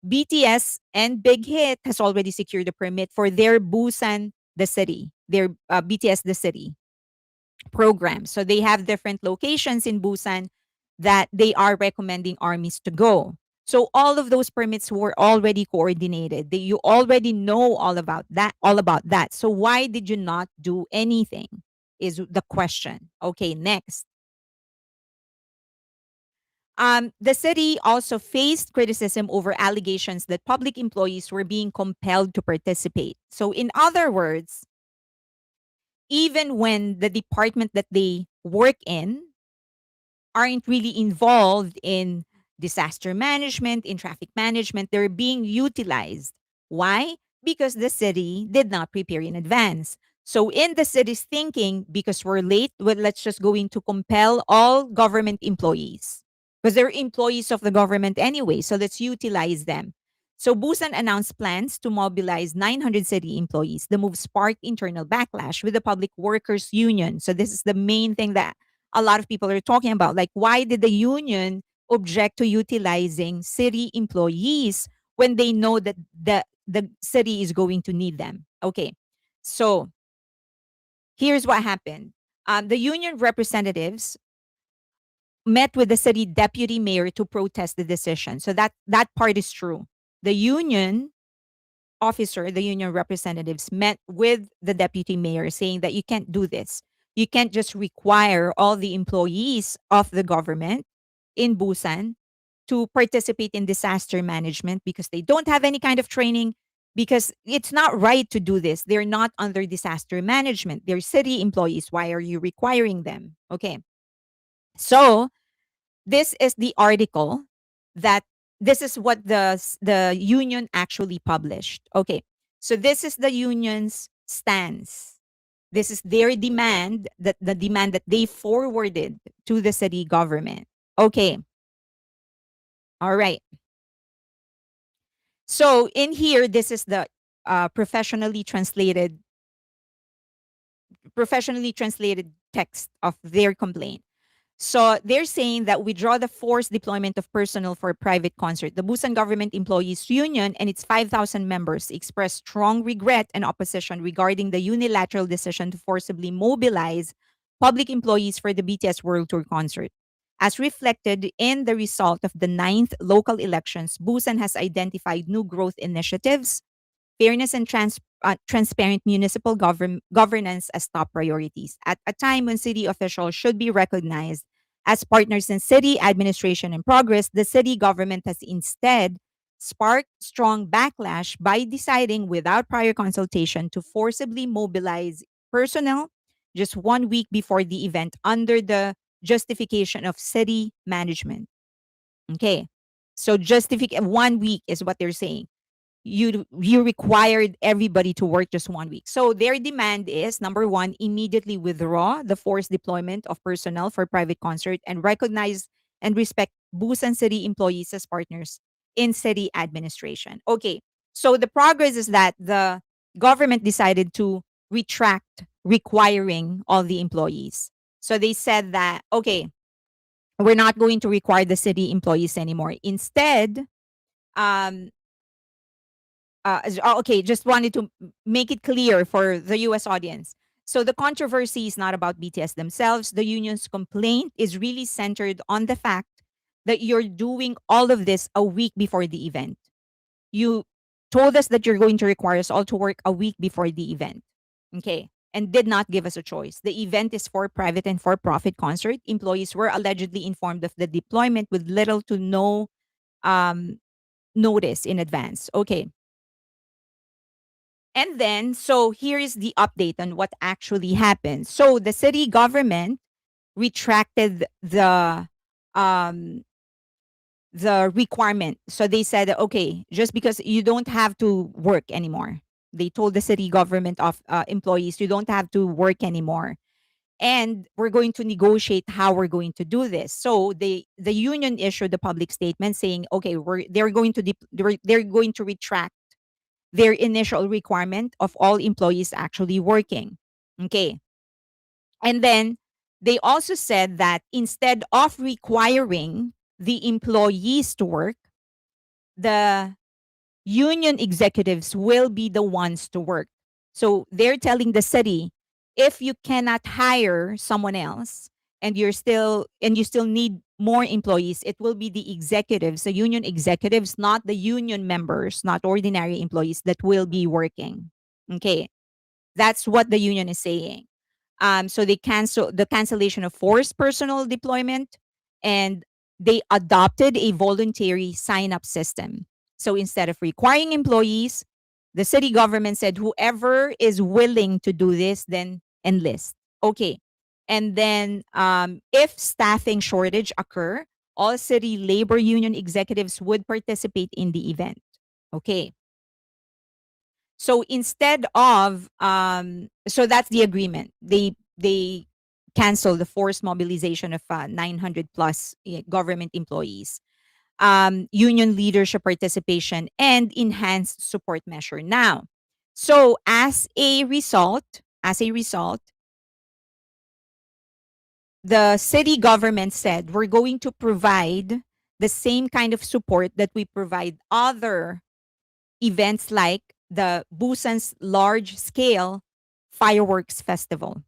BTS and Big Hit has already secured a permit for their Busan the City, their BTS the City program. So they have different locations in Busan that they are recommending armies to go. So all of those permits were already coordinated. You already know all about that. So why did you not do anything? Is the question. Okay, next. The city also faced criticism over allegations that public employees were being compelled to participate. So, in other words, even when the department that they work in aren't really involved in disaster management, in traffic management, they're being utilized. Why? Because the city did not prepare in advance. So, in the city's thinking, because we're late, well, let's just go in to compel all government employees because they're employees of the government anyway. So, let's utilize them. So, Busan announced plans to mobilize 900 city employees. The move sparked internal backlash with the Public Workers Union. So, this is the main thing that a lot of people are talking about. Like, why did the union object to utilizing city employees when they know that the city is going to need them? Okay, so here's what happened. The union representatives met with the city deputy mayor to protest the decision. So that part is true. The union the union representatives met with the deputy mayor saying that you can't do this. You can't just require all the employees of the government in Busan to participate in disaster management because they don't have any kind of training, because it's not right to do this. They're not under disaster management. They're city employees. Why are you requiring them? Okay. So this is the article that this is what the union actually published. Okay. So this is the union's stance. This is their demand, that the demand that they forwarded to the city government. Okay. All right. So in here, this is the professionally translated text of their complaint. So they're saying that withdraw the forced deployment of personnel for a private concert. The Busan Government Employees Union and its 5,000 members expressed strong regret and opposition regarding the unilateral decision to forcibly mobilize public employees for the BTS World Tour concert. As reflected in the result of the ninth local elections, Busan has identified new growth initiatives, fairness and transparent municipal governance as top priorities. At a time when city officials should be recognized as partners in city administration and progress, the city government has instead sparked strong backlash by deciding without prior consultation to forcibly mobilize personnel just 1 week before the event under the justification of city management. Okay. So 1 week is what they're saying. You required everybody to work just 1 week. So their demand is, number one, immediately withdraw the forced deployment of personnel for private concert and recognize and respect Busan city employees as partners in city administration. Okay. So the progress is that the government decided to retract requiring all the employees. So they said that, okay, we're not going to require the city employees anymore. Instead, um, okay, just wanted to make it clear for the US audience. So the controversy is not about BTS themselves. The union's complaint is really centered on the fact that you're doing all of this a week before the event. You told us that you're going to require us all to work a week before the event. Okay. And did not give us a choice. The event is for private and for profit concert. Employees were allegedly informed of the deployment with little to no um, notice in advance. Okay. And then, so here is the update on what actually happened. So the city government retracted um, the requirement. So they said, okay, just because you don't have to work anymore. They told the city government of employees, you don't have to work anymore. And we're going to negotiate how we're going to do this. So the union issued a public statement saying, okay, they're going to retract their initial requirement of all employees actually working. Okay. And then they also said that instead of requiring the employees to work, the union executives will be the ones to work. So they're telling the city, if you cannot hire someone else and you still need more employees, it will be the executives, the union executives, not the union members, not ordinary employees that will be working. Okay. That's what the union is saying. So they cancel the cancellation of forced personal deployment, and they adopted a voluntary sign-up system. So instead of requiring employees, the city government said whoever is willing to do this, then enlist. Okay. And then if staffing shortage occur, all city labor union executives would participate in the event. Okay. So instead of so that's the agreement. They cancel the forced mobilization of 900 plus government employees, union leadership participation, and enhanced support measure. Now, so as a result, the city government said we're going to provide the same kind of support that we provide other events like the Busan's large scale fireworks festival.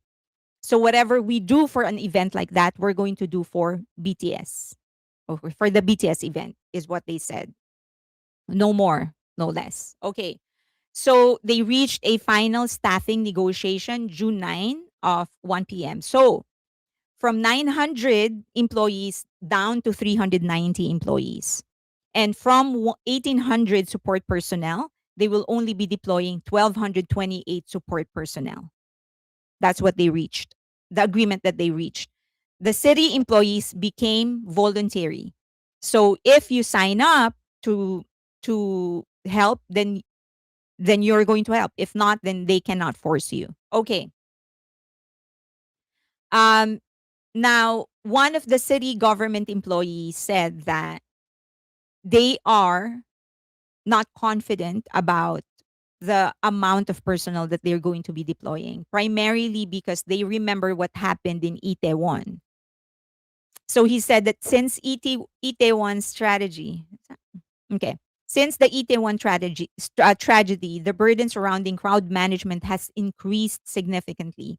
So whatever we do for an event like that, we're going to do for BTS or for the BTS event is what they said. No more, no less. Okay. So they reached a final staffing negotiation June 9 of 1 p.m. So from 900 employees down to 390 employees. And from 1,800 support personnel, they will only be deploying 1,228 support personnel. That's what they reached, the agreement that they reached. The city employees became voluntary. So if you sign up to help, then you're going to help. If not, then they cannot force you. Okay. Um Now, one of the city government employees said that they are not confident about the amount of personnel that they're going to be deploying, primarily because they remember what happened in Itaewon. So he said that since Itaewon strategy, okay, since the Itaewon tragedy, the burden surrounding crowd management has increased significantly.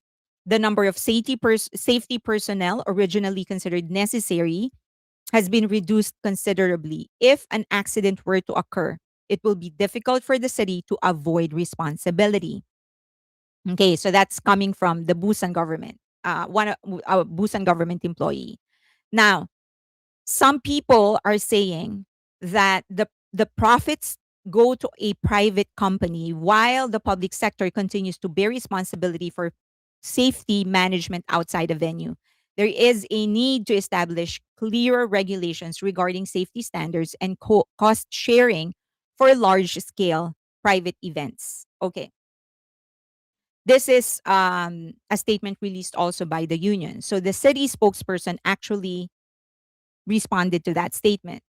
The number of safety personnel originally considered necessary has been reduced considerably. If an accident were to occur, it will be difficult for the city to avoid responsibility. Okay, so that's coming from the Busan government, a Busan government employee. Now, some people are saying that the profits go to a private company while the public sector continues to bear responsibility for safety management outside the venue. There is a need to establish clearer regulations regarding safety standards and cost sharing for large scale private events. Okay. This is a statement released also by the union. So the city spokesperson actually responded to that statement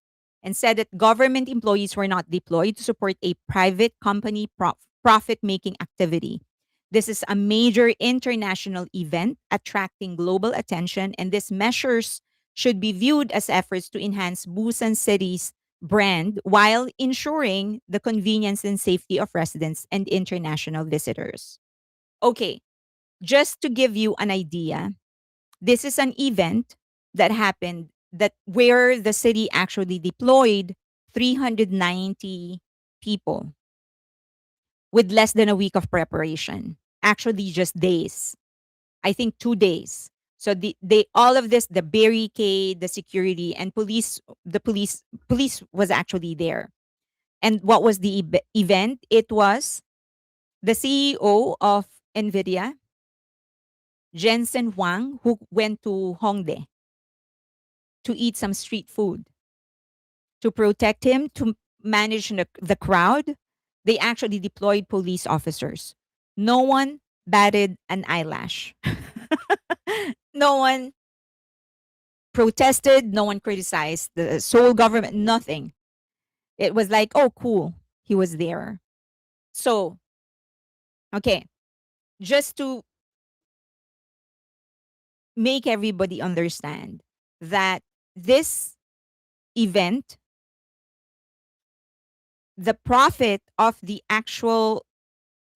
and said that government employees were not deployed to support a private company profit making activity. This is a major international event attracting global attention, and these measures should be viewed as efforts to enhance Busan City's brand while ensuring the convenience and safety of residents and international visitors. Okay, just to give you an idea, this is an event that happened that where the city actually deployed 390 people with less than a week of preparation. Actually, just days. I think 2 days. So they all of this, the barricade, the security, and police was actually there. And what was the event? It was the CEO of Nvidia, Jensen Huang, who went to Hongdae to eat some street food. To protect him, to manage the crowd, they actually deployed police officers. No one batted an eyelash. No one protested. No one criticized the Seoul government. Nothing. It was like, oh, cool. He was there. So, okay, just to make everybody understand that this event, the profit of the actual,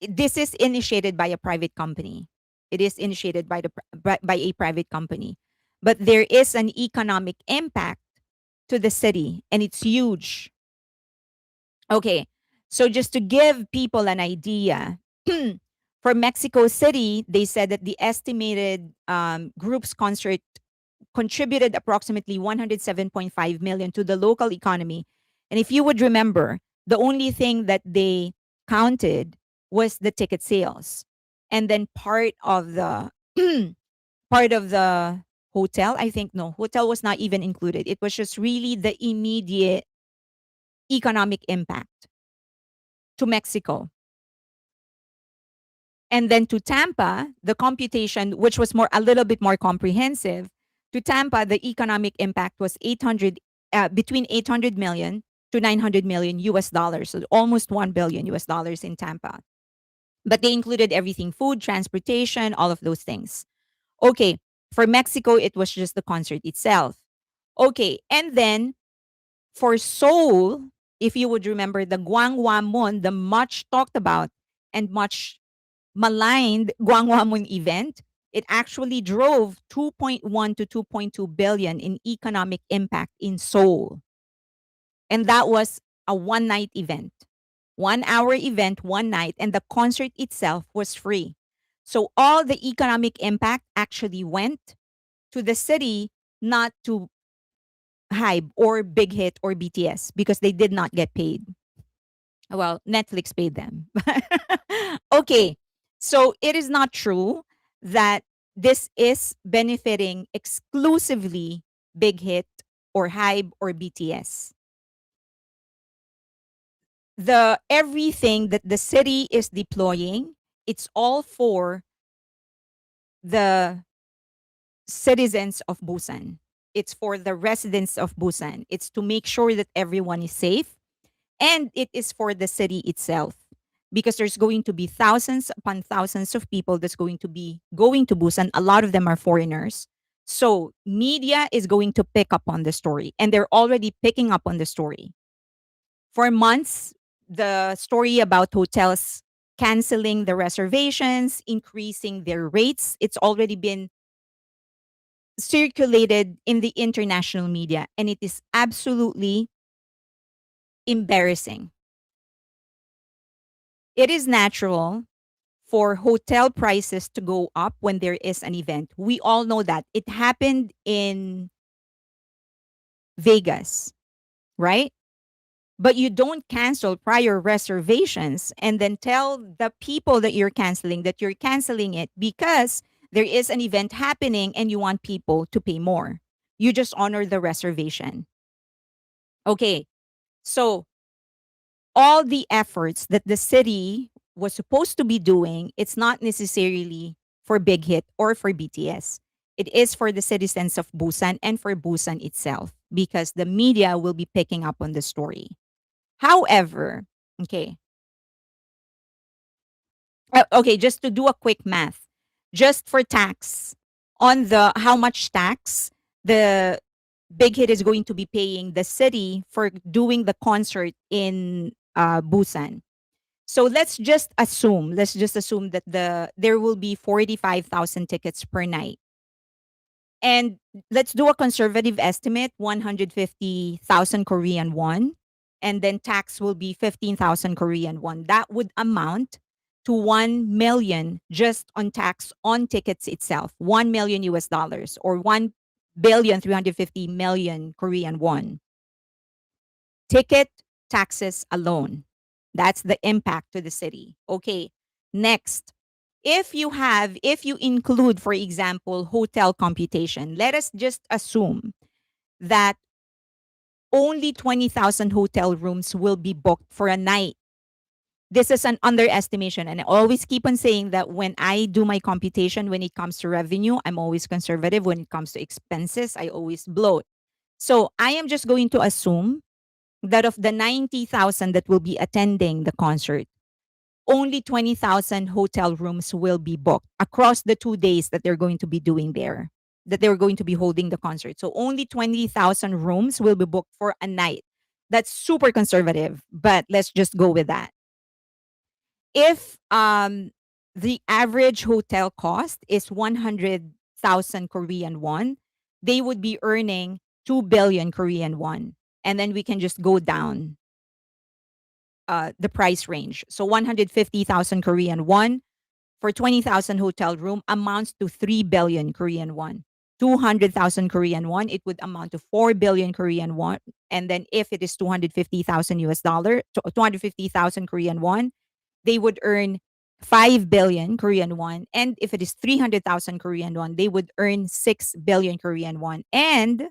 this is initiated by a private company. It is initiated by a private company, but there is an economic impact to the city, and it's huge. Okay, so just to give people an idea, for Mexico City, they said that the estimated groups concert contributed approximately 107.5 million to the local economy. And if you would remember, the only thing that they counted was the ticket sales. And then part of the part of the hotel, I think no, hotel was not even included. It was just really the immediate economic impact to Mexico. And then to Tampa, the computation, which was a little bit more comprehensive, to Tampa, the economic impact was between 800 million to 900 million US dollars, so almost 1 billion US dollars in Tampa. But they included everything: food, transportation, all of those things. Okay, for Mexico, it was just the concert itself. Okay, and then for Seoul, if you would remember the Gwanghwamun, the much talked about and much maligned Gwanghwamun event, it actually drove 2.1 to 2.2 billion in economic impact in Seoul. And that was a one night event, 1 hour event, one night, and the concert itself was free. So all the economic impact actually went to the city, not to Hybe or Big Hit or BTS because they did not get paid. Well, Netflix paid them. Okay. So it is not true that this is benefiting exclusively Big Hit or Hybe or BTS. The everything that the city is deploying, it's all for the citizens of Busan. It's for the residents of Busan. It's to make sure that everyone is safe, and it is for the city itself because there's going to be thousands upon thousands of people that's going to be going to Busan. A lot of them are foreigners. So media is going to pick up on the story, and they're already picking up on the story. For months, the story about hotels canceling the reservations, increasing their rates, it's already been circulated in the international media, and it is absolutely embarrassing. It is natural for hotel prices to go up when there is an event. We all know that. It happened in Vegas, right? But you don't cancel prior reservations and then tell the people that you're canceling it because there is an event happening and you want people to pay more. You just honor the reservation. Okay. So all the efforts that the city was supposed to be doing, it's not necessarily for Big Hit or for BTS. It is for the citizens of Busan and for Busan itself because the media will be picking up on the story. However, okay, okay, just to do a quick math, just for tax on the how much tax the Big Hit is going to be paying the city for doing the concert in Busan. So let's just assume that there will be 45,000 tickets per night. And let's do a conservative estimate, 150,000 Korean won, and then tax will be 15,000 Korean won. That would amount to 1 million just on tax on tickets itself. 1 million US dollars or 1,350,000,000 Korean won. Ticket taxes alone. That's the impact to the city. Okay. Next, if you include, for example, hotel computation, let us just assume that only 20,000 hotel rooms will be booked for a night. This is an underestimation. And I always keep on saying that when I do my computation, when it comes to revenue, I'm always conservative. When it comes to expenses, I always bloat. So I am just going to assume that of the 90,000 that will be attending the concert, only 20,000 hotel rooms will be booked across the 2 days that they're going to be doing there, that they're going to be holding the concert. So only 20,000 rooms will be booked for a night. That's super conservative, but let's just go with that. If the average hotel cost is 100,000 Korean won, they would be earning 2 billion Korean won. And then we can just go down the price range. So 150,000 Korean won for 20,000 hotel room amounts to 3 billion Korean won. 200,000 Korean won, it would amount to 4 billion Korean won. And then if it is 250,000 US dollar, 250,000 Korean won, they would earn 5 billion Korean won. And if it is 300,000 Korean won, they would earn 6 billion Korean won. And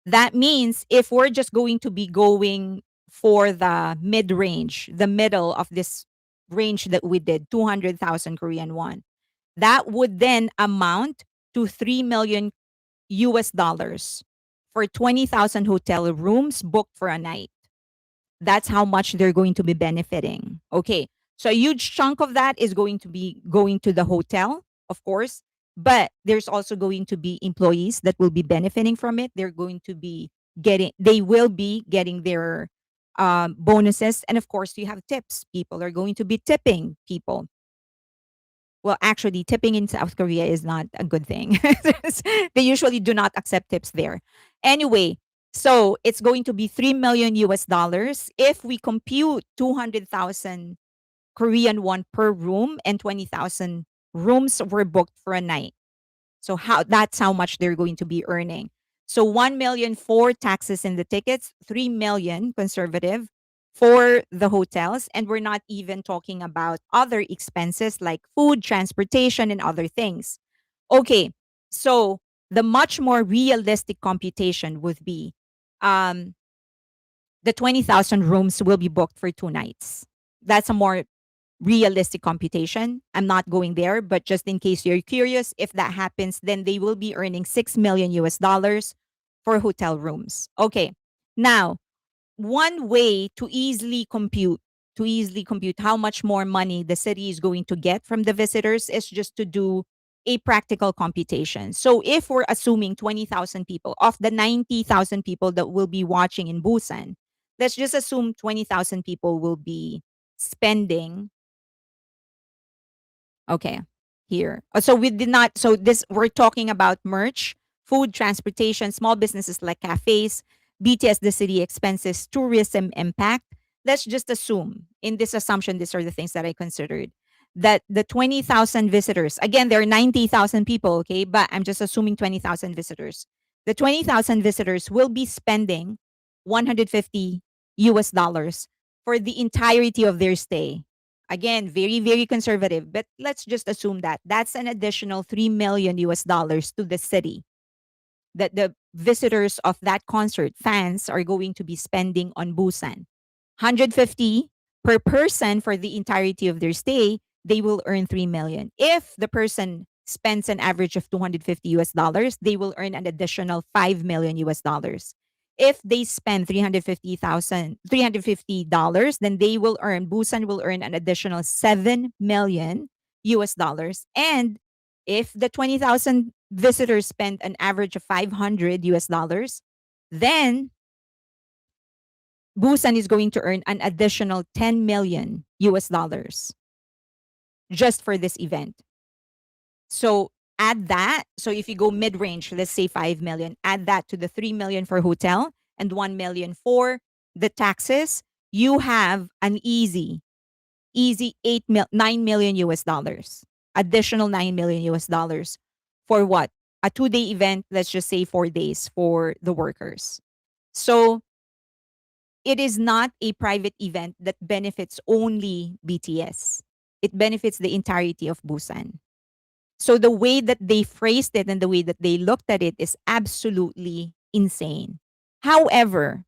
that means if we're just going to be going for the mid range, the middle of this range that we did, 200,000 Korean won, that would then amount to 3 million US dollars for 20,000 hotel rooms booked for a night. That's how much they're going to be benefiting. Okay. So a huge chunk of that is going to be going to the hotel, of course, but there's also going to be employees that will be benefiting from it. They will be getting their bonuses. And of course, you have tips. People are going to be tipping people. Well, actually, tipping in South Korea is not a good thing. They usually do not accept tips there. Anyway, so it's going to be 3 million US dollars if we compute 200,000 Korean won per room and 20,000 rooms were booked for a night. So that's how much they're going to be earning. So 1 million for taxes and the tickets, 3 million conservative for the hotels, and we're not even talking about other expenses like food, transportation, and other things. Okay, so the much more realistic computation would be um, the 20,000 rooms will be booked for 2 nights. That's a more realistic computation. I'm not going there, but just in case you're curious, if that happens, then they will be earning 6 million US dollars for hotel rooms. Okay. Now, one way to easily compute how much more money the city is going to get from the visitors is just to do a practical computation. So if we're assuming 20,000 people of the 90,000 people that will be watching in Busan, let's just assume 20,000 people will be spending. Okay. Here. So we did not, so this, we're talking about merch, food, transportation, small businesses like cafes, BTS, the city expenses, tourism impact. Let's just assume, in this assumption, these are the things that I considered, that the 20,000 visitors, again, there are 90,000 people, okay, but I'm just assuming 20,000 visitors. The 20,000 visitors will be spending 150 US dollars for the entirety of their stay. Again, very, very conservative, but let's just assume that that's an additional 3 million US dollars to the city that the visitors of that concert, fans, are going to be spending on Busan. 150 per person for the entirety of their stay, they will earn 3 million. If the person spends an average of 250 US dollars, they will earn an additional 5 million US dollars. If they spend 350 dollars, then they will earn, Busan will earn an additional 7 million US dollars. And if the 20,000 visitors spend an average of 500 US dollars, then Busan is going to earn an additional 10 million US dollars just for this event. So add that. So if you go mid range, let's say 5 million, add that to the 3 million for hotel and 1 million for the taxes, you have an easy 9 million US dollars. Additional 9 million US dollars for what? A 2-day event, let's just say 4 days for the workers. So it is not a private event that benefits only BTS. It benefits the entirety of Busan. So the way that they phrased it and the way that they looked at it is absolutely insane. However,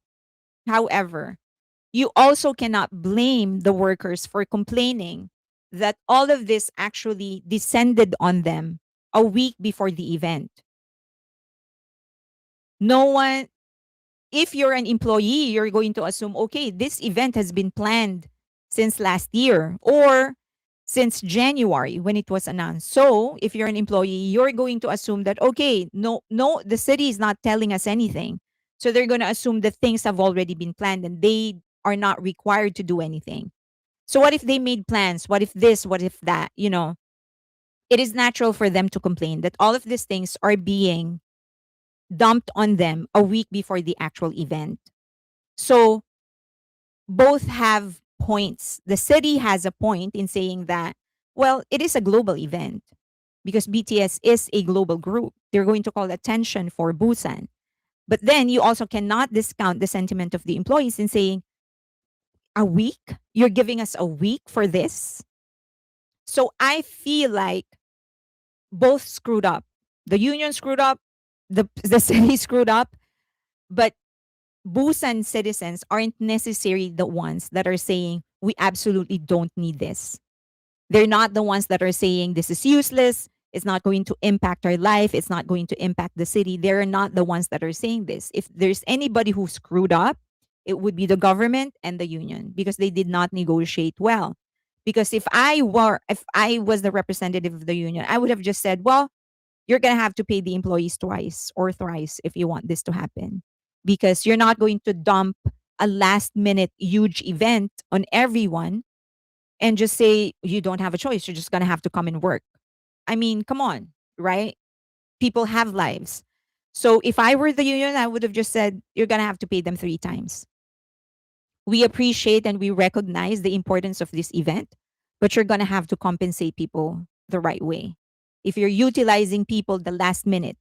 however, you also cannot blame the workers for complaining that all of this actually descended on them a week before the event. No one, if you're an employee, you're going to assume, okay, this event has been planned since last year or since January when it was announced. So if you're an employee, you're going to assume that, okay, no, the city is not telling us anything. So they're going to assume that things have already been planned and they are not required to do anything. So what if they made plans? What if this? What if that? It is natural for them to complain that all of these things are being dumped on them a week before the actual event. So both have points. The city has a point in saying that, well, it is a global event because BTS is a global group. They're going to call attention for Busan. But then you also cannot discount the sentiment of the employees in saying, a week? You're giving us a week for this? So I feel like both screwed up. The union screwed up, the city screwed up, but Busan citizens aren't necessarily the ones that are saying we absolutely don't need this. They're not the ones that are saying this is useless. It's not going to impact our life. It's not going to impact the city. They're not the ones that are saying this. If there's anybody who screwed up, it would be the government and the union because they did not negotiate well. Because if I was the representative of the union, I would have just said, well, you're going to have to pay the employees twice or thrice if you want this to happen because you're not going to dump a last minute huge event on everyone and just say you don't have a choice. You're just going to have to come and work. I mean, come on, right? People have lives. So if I were the union, I would have just said, you're going to have to pay them 3 times. We appreciate and we recognize the importance of this event, but you're going to have to compensate people the right way. If you're utilizing people the last minute,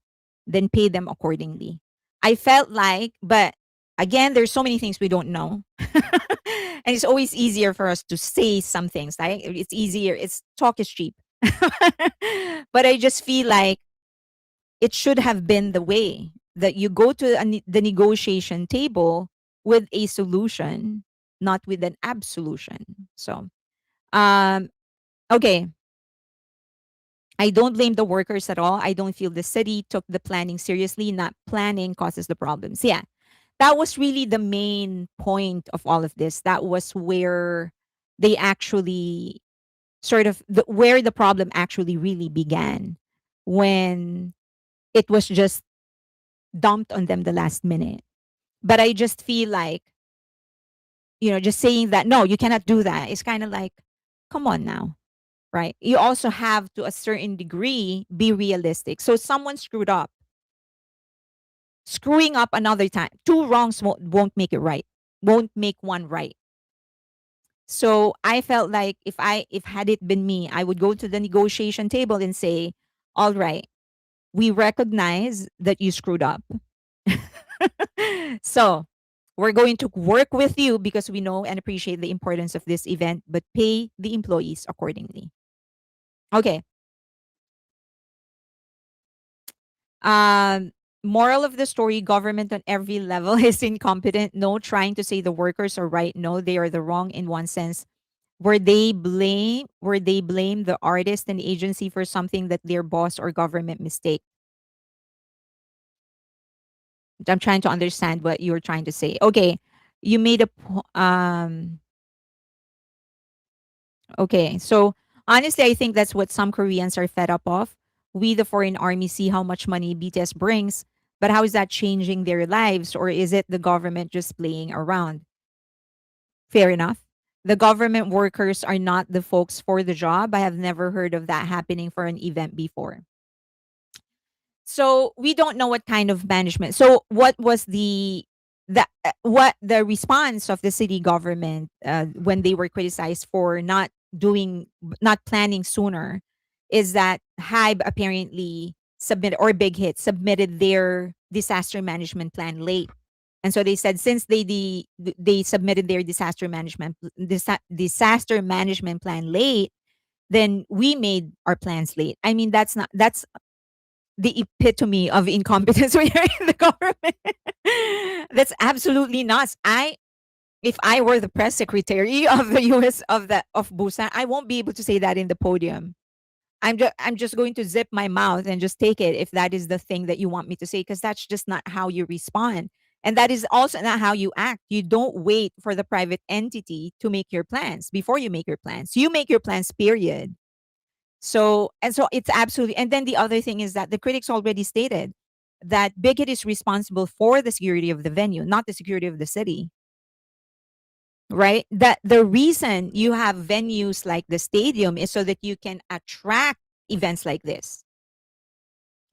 then pay them accordingly. I felt like, but again, there's so many things we don't know. And it's always easier for us to say some things, right? It's easier. It's talk is cheap. But I just feel like it should have been the way that you go to the negotiation table with a solution, not with an absolution. So, um, okay, I don't blame the workers at all. I don't feel the city took the planning seriously. Not planning causes the problems. Yeah, that was really the main point of all of this. That was where they actually where the problem actually really began, when it was just dumped on them the last minute. But I just feel like, just saying that, no, you cannot do that, is kind of like, come on now, right? You also have to a certain degree be realistic. So someone screwed up. Screwing up another time, two wrongs won't make it right, won't make one right. So I felt like if had it been me, I would go to the negotiation table and say, all right, we recognize that you screwed up. So we're going to work with you because we know and appreciate the importance of this event, but pay the employees accordingly. Okay. Um, Moral of the story: government on every level is incompetent. No, trying to say the workers are right. No, they are the wrong in one sense. Where they blame the artist and agency for something that their boss or government mistake. I'm trying to understand what you're trying to say. Okay. You made okay. So honestly, I think that's what some Koreans are fed up of. We, the foreign army, see how much money BTS brings, but how is that changing their lives? Or is it the government just playing around? Fair enough. The government workers are not the folks for the job. I have never heard of that happening for an event before. So we don't know what kind of management. So what was what the response of the city government when they were criticized for not planning sooner, is that HYBE apparently submitted, or Big Hit submitted their disaster management plan late. And so they said, since they submitted their disaster management plan late, then we made our plans late. I mean, that's the epitome of incompetence when you're in the government. That's absolutely nuts. If I were the press secretary of the US of Busan, I won't be able to say that in the podium. I'm just going to zip my mouth and just take it if that is the thing that you want me to say, because that's just not how you respond. And that is also not how you act. You don't wait for the private entity to make your plans before you make your plans. You make your plans, period. So it's absolutely. And then the other thing is that the critics already stated that Bigot is responsible for the security of the venue, not the security of the city, right? That the reason you have venues like the stadium is so that you can attract events like this.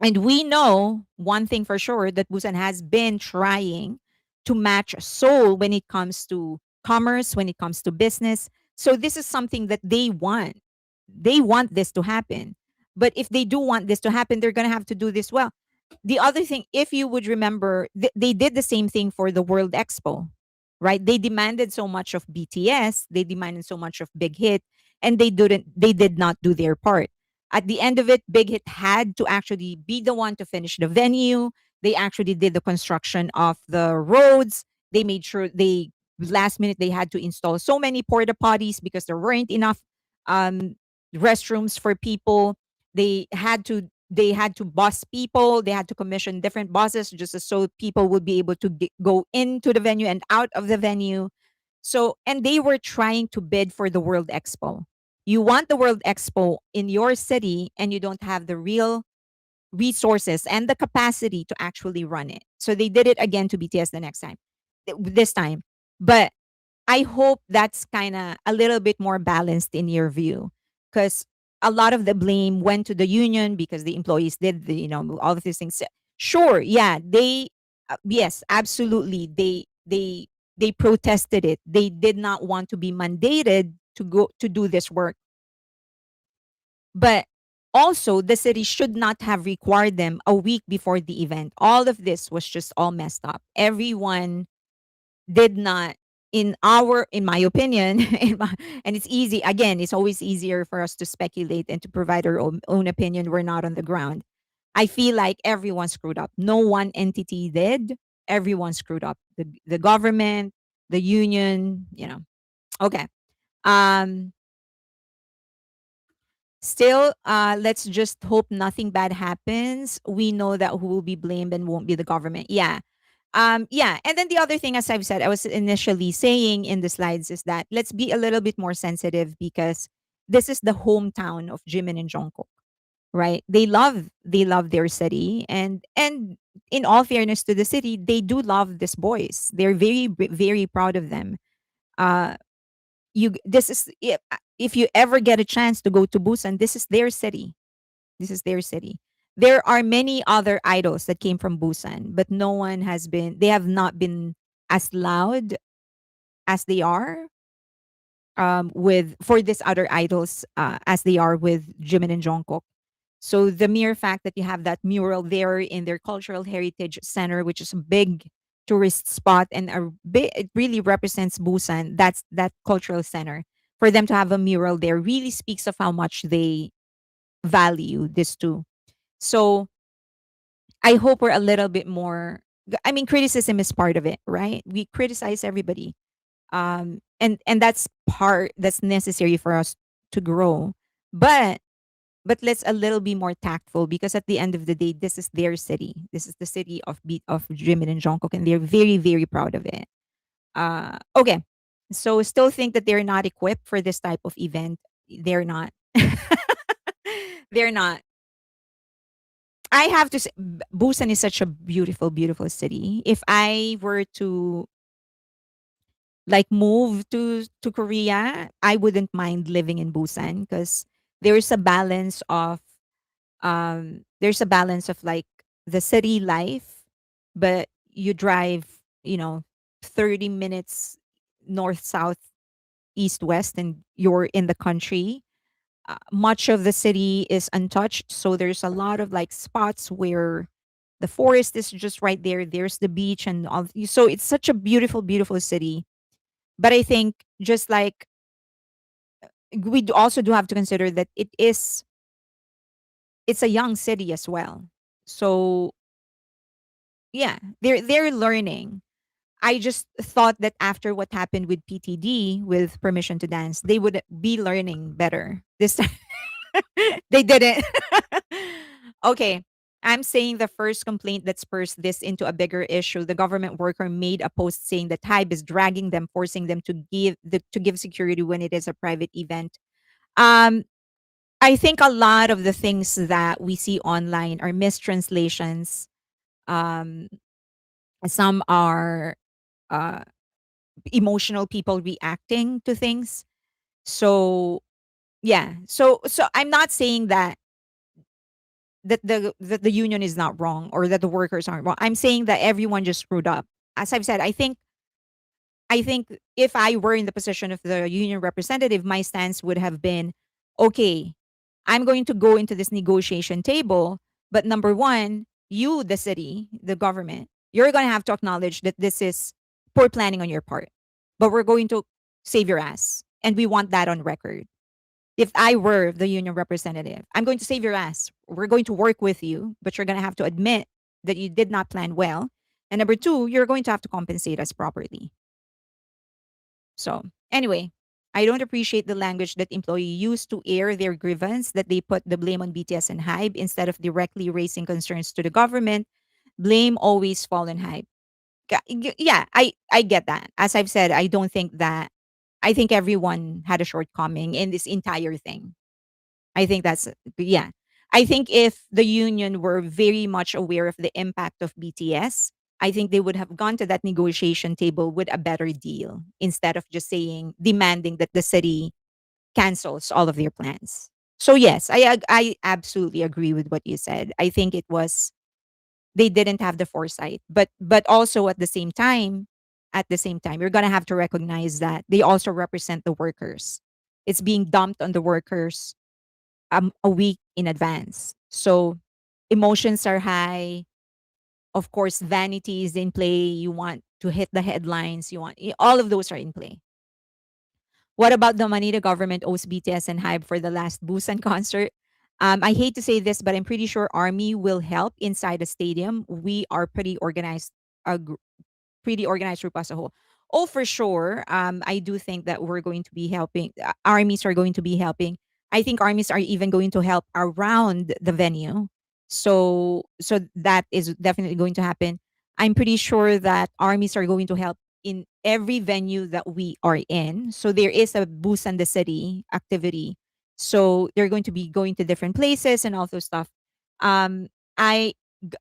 And we know one thing for sure, that Busan has been trying to match Seoul when it comes to commerce, when it comes to business. So this is something that they want. They want this to happen. But if they do want this to happen, they're going to have to do this well. The other thing, if you would remember, they did the same thing for the World Expo, right? They demanded so much of BTS, they demanded so much of Big Hit, and they did not do their part. At the end of it, Big Hit had to actually be the one to finish the venue. They actually did the construction of the roads. They made sure last minute they had to install so many porta potties because there weren't enough um, restrooms for people. They had to bus people. They had to commission different buses just so people would be able to go into the venue and out of the venue. So, and they were trying to bid for the World Expo. You want the World Expo in your city, and you don't have the real resources and the capacity to actually run it. So they did it again to BTS the next time, this time. But I hope that's kind of a little bit more balanced in your view, because a lot of the blame went to the union because the employees did all of these things. Sure, yeah, yes, absolutely, they protested it. They did not want to be mandated to go to do this work. But Also, the city should not have required them a week before the event. All of this was just all messed up. Everyone did not, in my opinion, and it's easy, again, it's always easier for us to speculate and to provide our own opinion. We're not on the ground. I feel like everyone screwed up. No one entity did. Everyone screwed up. The government, the union, Okay. Um Still, let's just hope nothing bad happens. We know that who will be blamed and won't be the government. Yeah. Yeah. And then the other thing, as I've said, I was initially saying in the slides is that let's be a little bit more sensitive because this is the hometown of Jimin and Jungkook, right? They love their city, and in all fairness to the city, they do love these boys. They're very proud of them. Uh, you this is if you ever get a chance to go to Busan, this is their city. This is their city. There are many other idols that came from Busan, but no one has been they have not been as loud as they are with for these other idols as they are with Jimin and Jungkook. So the mere fact that you have that mural there in their cultural heritage center, which is a big tourist spot and it really represents Busan. That's that cultural center. For them to have a mural there really speaks of how much they value this too. So I hope we're a little bit more. I mean, criticism is part of it, right? We criticize everybody, and that's necessary for us to grow. But let's a little be more tactful because at the end of the day, this is their city. This is the city of Jimin and Jungkook, and they're very proud of it. Okay, so still think that they're not equipped for this type of event. They're not. They're not. I have to say, Busan is such a beautiful city. If I were to like move to Korea, I wouldn't mind living in Busan because there's a balance of like the city life, but you drive, 30 minutes north, south, east, west, and you're in the country. Much of the city is untouched, so there's a lot of like spots where the forest is just right there. There's the beach and all. So it's such a beautiful city. But I think just like also do have to consider that it's a young city as well. So yeah, they're learning. I just thought that after what happened with PTD with permission to dance, they would be learning better this time. They didn't. Okay. I'm saying the first complaint that spurs this into a bigger issue. The government worker made a post saying that HYBE is dragging them, forcing them to give security when it is a private event. Um, I think a lot of the things that we see online are mistranslations. Um, some are uh, emotional people reacting to things. So yeah, so I'm not saying that the union is not wrong or that the workers aren't wrong. I'm saying that everyone just screwed up. As I've said, I think if I were in the position of the union representative, my stance would have been, okay, I'm going to go into this negotiation table, but number one, you, the city, the government, you're going to have to acknowledge that this is poor planning on your part. But we're going to save your ass, and we want that on record. If I were the union representative, I'm going to save your ass. We're going to work with you, but you're going to have to admit that you did not plan well. And number two, you're going to have to compensate us properly. So, anyway, I don't appreciate the language that employee used to air their grievance, that they put the blame on BTS and HYBE instead of directly raising concerns to the government. Blame always fall on HYBE. Yeah, I get that. As I've said, I think everyone had a shortcoming in this entire thing. I think that's yeah. I think if the union were very much aware of the impact of BTS, I think they would have gone to that negotiation table with a better deal instead of just saying demanding that the city cancels all of their plans. So yes, I absolutely agree with what you said. I think it was they didn't have the foresight, but also at the same time, you're gonna have to recognize that they also represent the workers. It's being dumped on the workers a week in advance. So emotions are high. Of course, vanity is in play. You want to hit the headlines. All of those are in play. What about the money the government owes BTS and HYBE for the last Busan concert? I hate to say this, but I'm pretty sure Army will help inside the stadium. We are uh, pretty organized group as a whole. Oh, for sure. I do think that we're going to be helping. Armies are going to be helping. I think armies are even going to help around the venue. So that is definitely going to happen. I'm pretty sure that armies are going to help in every venue that we are in. So there is a Busan the City activity. So they're going to be going to different places and all those stuff. Um, I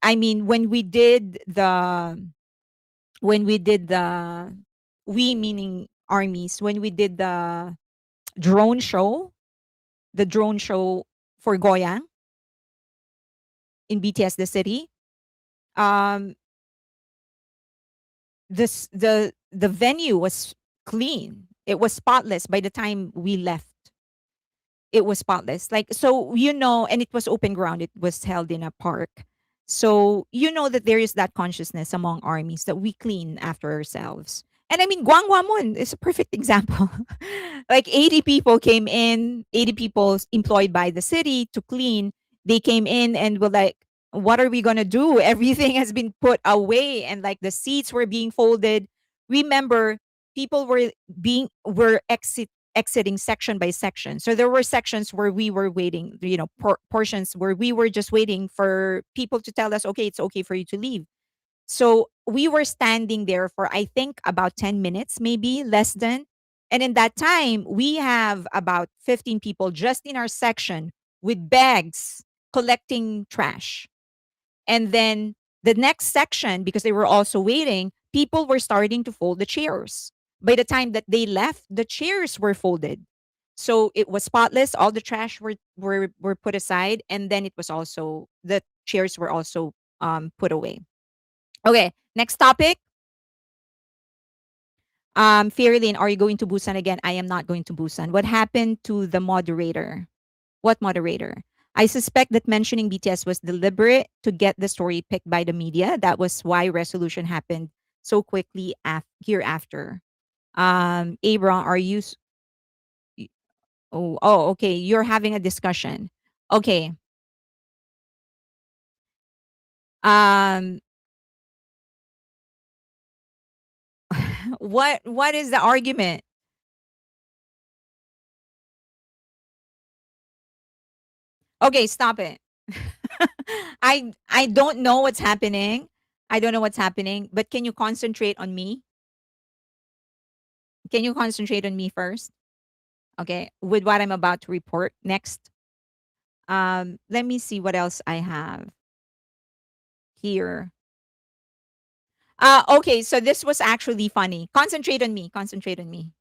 I mean when we did the we meaning armies when we did drone show the drone show for Goyang in BTS the city. um the venue was clean. It was spotless by the time we left. It was spotless. Like, so, and it was open ground. It was held in a park. So, that there is that consciousness among armies that we clean after ourselves. And I mean, Gwangwamun is a perfect example. Like 80 people came in, 80 people employed by the city to clean. They came in and were like, what are we going to do? Everything has been put away and like the seats were being folded. Remember, people were exiting section by section. So there were sections where we were waiting, portions where we were just waiting for people to tell us, okay, it's okay for you to leave. So we were standing there for, I think, about 10 minutes, maybe less than. And in that time, we have about 15 people just in our section with bags collecting trash. And then the next section, because they were also waiting, people were starting to fold the chairs. By the time that they left, the chairs were folded. So it was spotless. All the trash were put aside. And then the chairs were also put away. Okay, next topic. Fairyline, are you going to Busan again? I am not going to Busan. What happened to the moderator? What moderator? I suspect that mentioning BTS was deliberate to get the story picked by the media. That was why resolution happened so quickly hereafter. Abram, y- oh, okay. You're having a discussion. Okay. Um, what is the argument? Okay, stop it. I don't know what's happening. I don't know what's happening, but can you concentrate on me? Can you concentrate on me first? Okay, with what I'm about to report next. Let me see what else I have here. Okay, so this was actually funny. Concentrate on me. Concentrate on me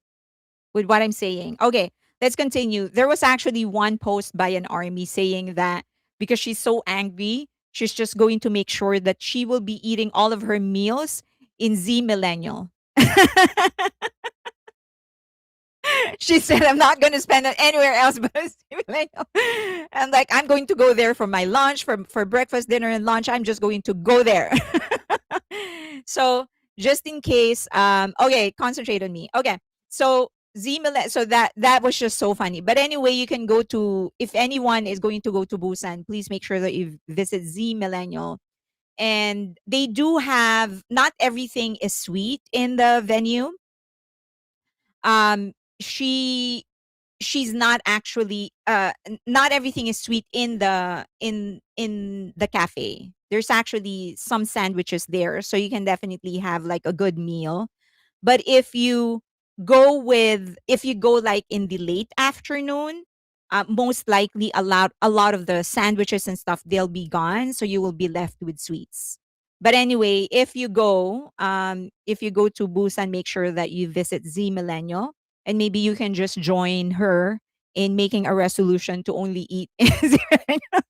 with what I'm saying. Okay, let's continue. There was actually one post by an army saying that because she's so angry, she's just going to make sure that she will be eating all of her meals in Z Millennial. She said, I'm not going to spend it anywhere else but a Millennial. And like, I'm going to go there for my lunch, for breakfast, dinner, and lunch. I'm just going to go there. So just in case, okay, concentrate on me. Okay. So so that was just so funny. But anyway, you can go to, if anyone is going to go to Busan, please make sure that you visit Z Millennial. And they do have, not everything is sweet in the venue. Um, she she's not actually not everything is sweet in the cafe. There's actually some sandwiches there, so you can definitely have like a good meal. But if you go like in the late afternoon, most likely a lot of the sandwiches and stuff, they'll be gone, so you will be left with sweets. But anyway, if you go to Busan, make sure that you visit Z Millennial, and maybe you can just join her in making a resolution to only eat Z Millennial.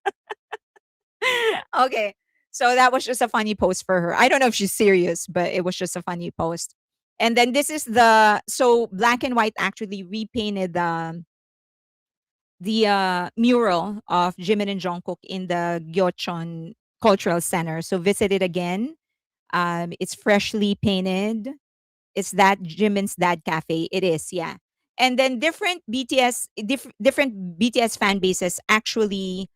Okay. So that was just a funny post for her. I don't know if she's serious, but it was just a funny post. And then this is Black and White actually repainted the mural of Jimin and Jungkook in the Gyeocheon Cultural Center. So visit it again. It's freshly painted. Is that Jimin's Dad Cafe? It is, yeah. And then different BTS fan bases actually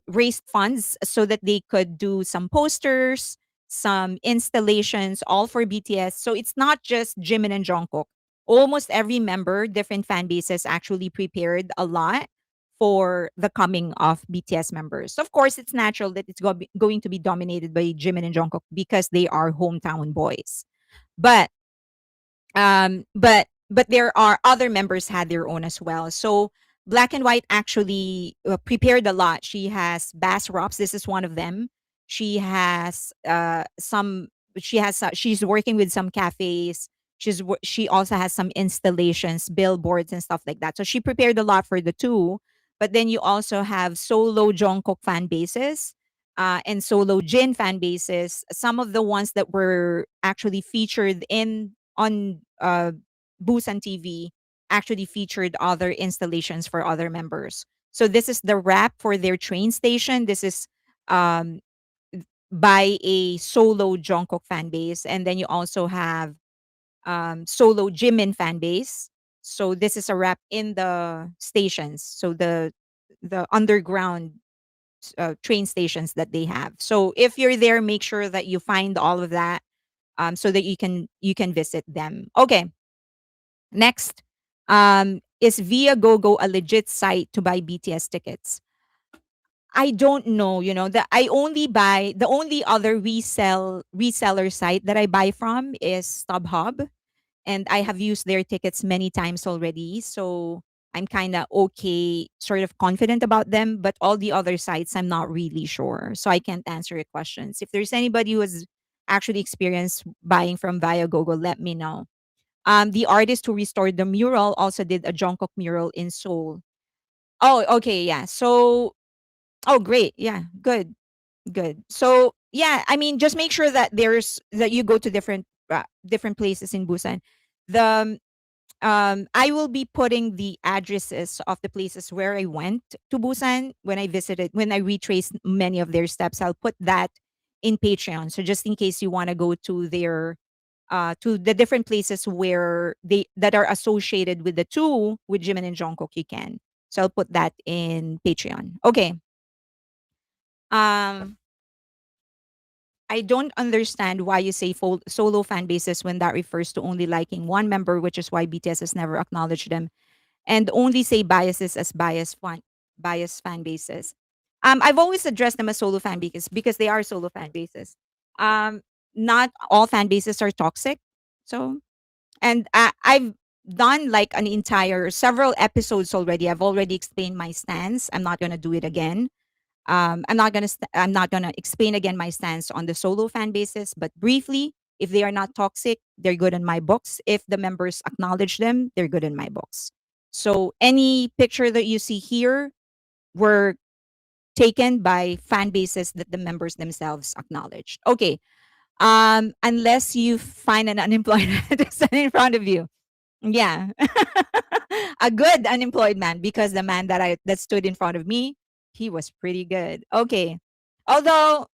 raised funds so that they could do some posters, some installations, all for BTS. So it's not just Jimin and Jungkook. Almost every member, different fan bases actually prepared a lot for the coming of BTS members. Of course, it's natural that it's going to be dominated by Jimin and Jungkook because they are hometown boys. But but there are other members had their own as well. So Black and White actually prepared a lot. She has bass props. This is one of them. She has some. She has. She's working with some cafes. She also has some installations, billboards, and stuff like that. So she prepared a lot for the two. But then you also have solo Jungkook fan bases. And solo Jin fan bases, some of the ones that were actually featured in on Busan TV actually featured other installations for other members. So this is the wrap for their train station. This is um, by a solo Jungkook fan base, and then you also have solo Jimin fan base. So this is a wrap in the stations. So the underground train stations that they have. So if you're there, make sure that you find all of that so that you can visit them. Okay, next, is Via GoGo a legit site to buy BTS tickets? I don't know. That I only buy the only other reseller site that I buy from is StubHub, and I have used their tickets many times already. So I'm kind of okay, sort of confident about them. But all the other sites, I'm not really sure. So I can't answer your questions. If there's anybody who has actually experienced buying from Via GoGo, let me know. The artist who restored the mural also did a Jungkook mural in Seoul. Oh, okay, yeah. So, oh, great, yeah, good, good. So, yeah, I mean, just make sure that you go to different places in Busan. The I will be putting the addresses of the places where I went to Busan when I retraced many of their steps. I'll put that in Patreon. So just in case you want to go to the different places where they that are associated with the two with Jimin and Jungkook, you can. So I'll put that in Patreon. Okay. Um, I don't understand why you say solo fan bases when that refers to only liking one member, which is why BTS has never acknowledged them, and only say biases as bias fan bases. I've always addressed them as solo fan because they are solo fan bases. Um, Not all fan bases are toxic. So and I've done like an entire several episodes already. I've already explained my stance. I'm not gonna do it again. I'm not gonna explain again my stance on the solo fan bases. But briefly, if they are not toxic, they're good in my books. If the members acknowledge them, they're good in my books. So any picture that you see here were taken by fan bases that the members themselves acknowledged. Okay, unless you find an unemployed person in front of you. Yeah. A good unemployed man because the man that stood in front of me, he was pretty good. Okay. Although,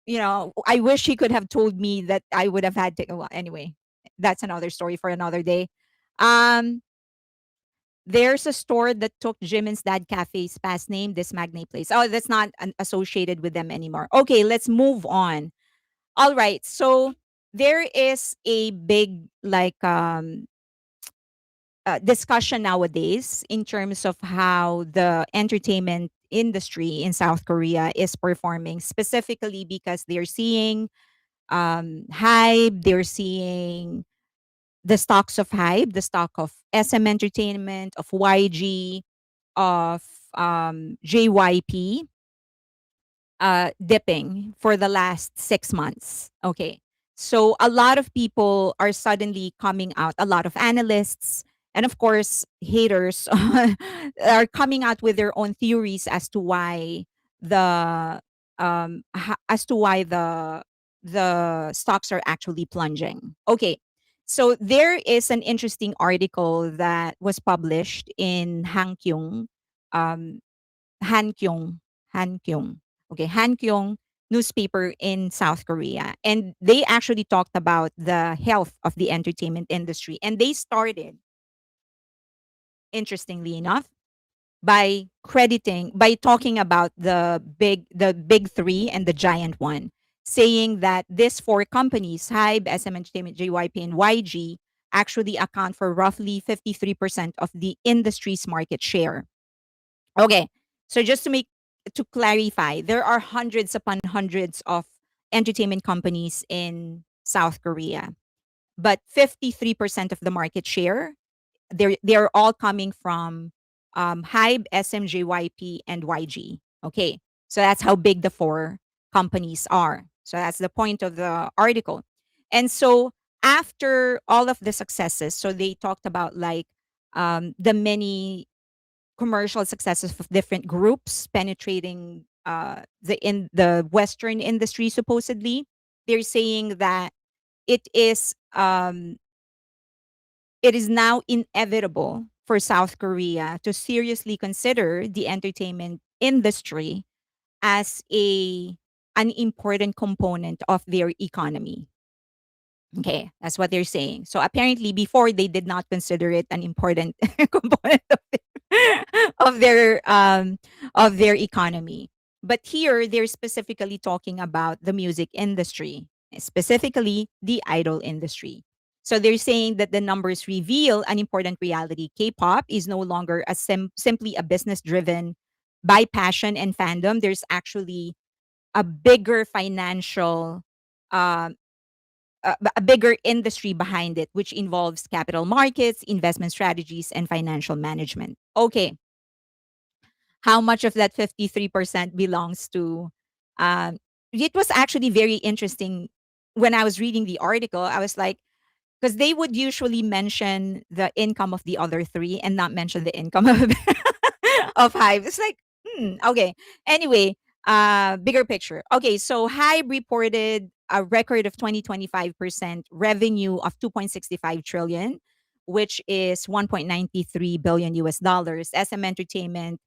I wish he could have told me that I would have had to well, anyway, that's another story for another day. Um there's a store that took Jimin's Dad Cafe's past name, this Magnate Place. Oh, that's not associated with them anymore. Okay, let's move on. All right. So there is a big discussion nowadays in terms of how the entertainment industry in South Korea is performing, specifically because they're seeing HYBE, they're seeing the stocks of HYBE, the stock of SM Entertainment, of YG, of JYP dipping for the last 6 months. Okay. So a lot of people are suddenly coming out, a lot of analysts, and of course, haters are coming out with their own theories as to why the stocks are actually plunging. Okay. So there is an interesting article that was published in Hangkyung um, Hankyong, Hankyong, okay, Hankyong newspaper in South Korea, and they actually talked about the health of the entertainment industry, and they started, interestingly enough, by talking about the big three and the giant one, saying that these four companies, HYBE, SM Entertainment, JYP, and YG, actually account for roughly 53% of the industry's market share. Okay. So just to clarify, there are hundreds upon hundreds of entertainment companies in South Korea, but 53% of the market share, they're all coming from HYBE, SMJYP, and YG. Okay. So that's how big the four companies are. So that's the point of the article. And so after all of the successes, so they talked about like the many commercial successes of different groups penetrating the Western industry. Supposedly, they're saying that it is um, it is now inevitable for South Korea to seriously consider the entertainment industry as a an important component of their economy. Okay, that's what they're saying. So apparently, before they did not consider it an important component of their of their economy. But here, they're specifically talking about the music industry, specifically the idol industry. So they're saying that the numbers reveal an important reality. K-pop is no longer simply a business driven by passion and fandom. There's actually a bigger financial um, a bigger industry behind it, which involves capital markets, investment strategies, and financial management. Okay, how much of that 53% belongs to? Um, it was actually very interesting when I was reading the article. I was like, because they would usually mention the income of the other three and not mention the income of of Hive. It's like, okay. Anyway, bigger picture. Okay, so Hive reported a record of 2025% revenue of 2.65 trillion, which is 1.93 billion US dollars. SM Entertainment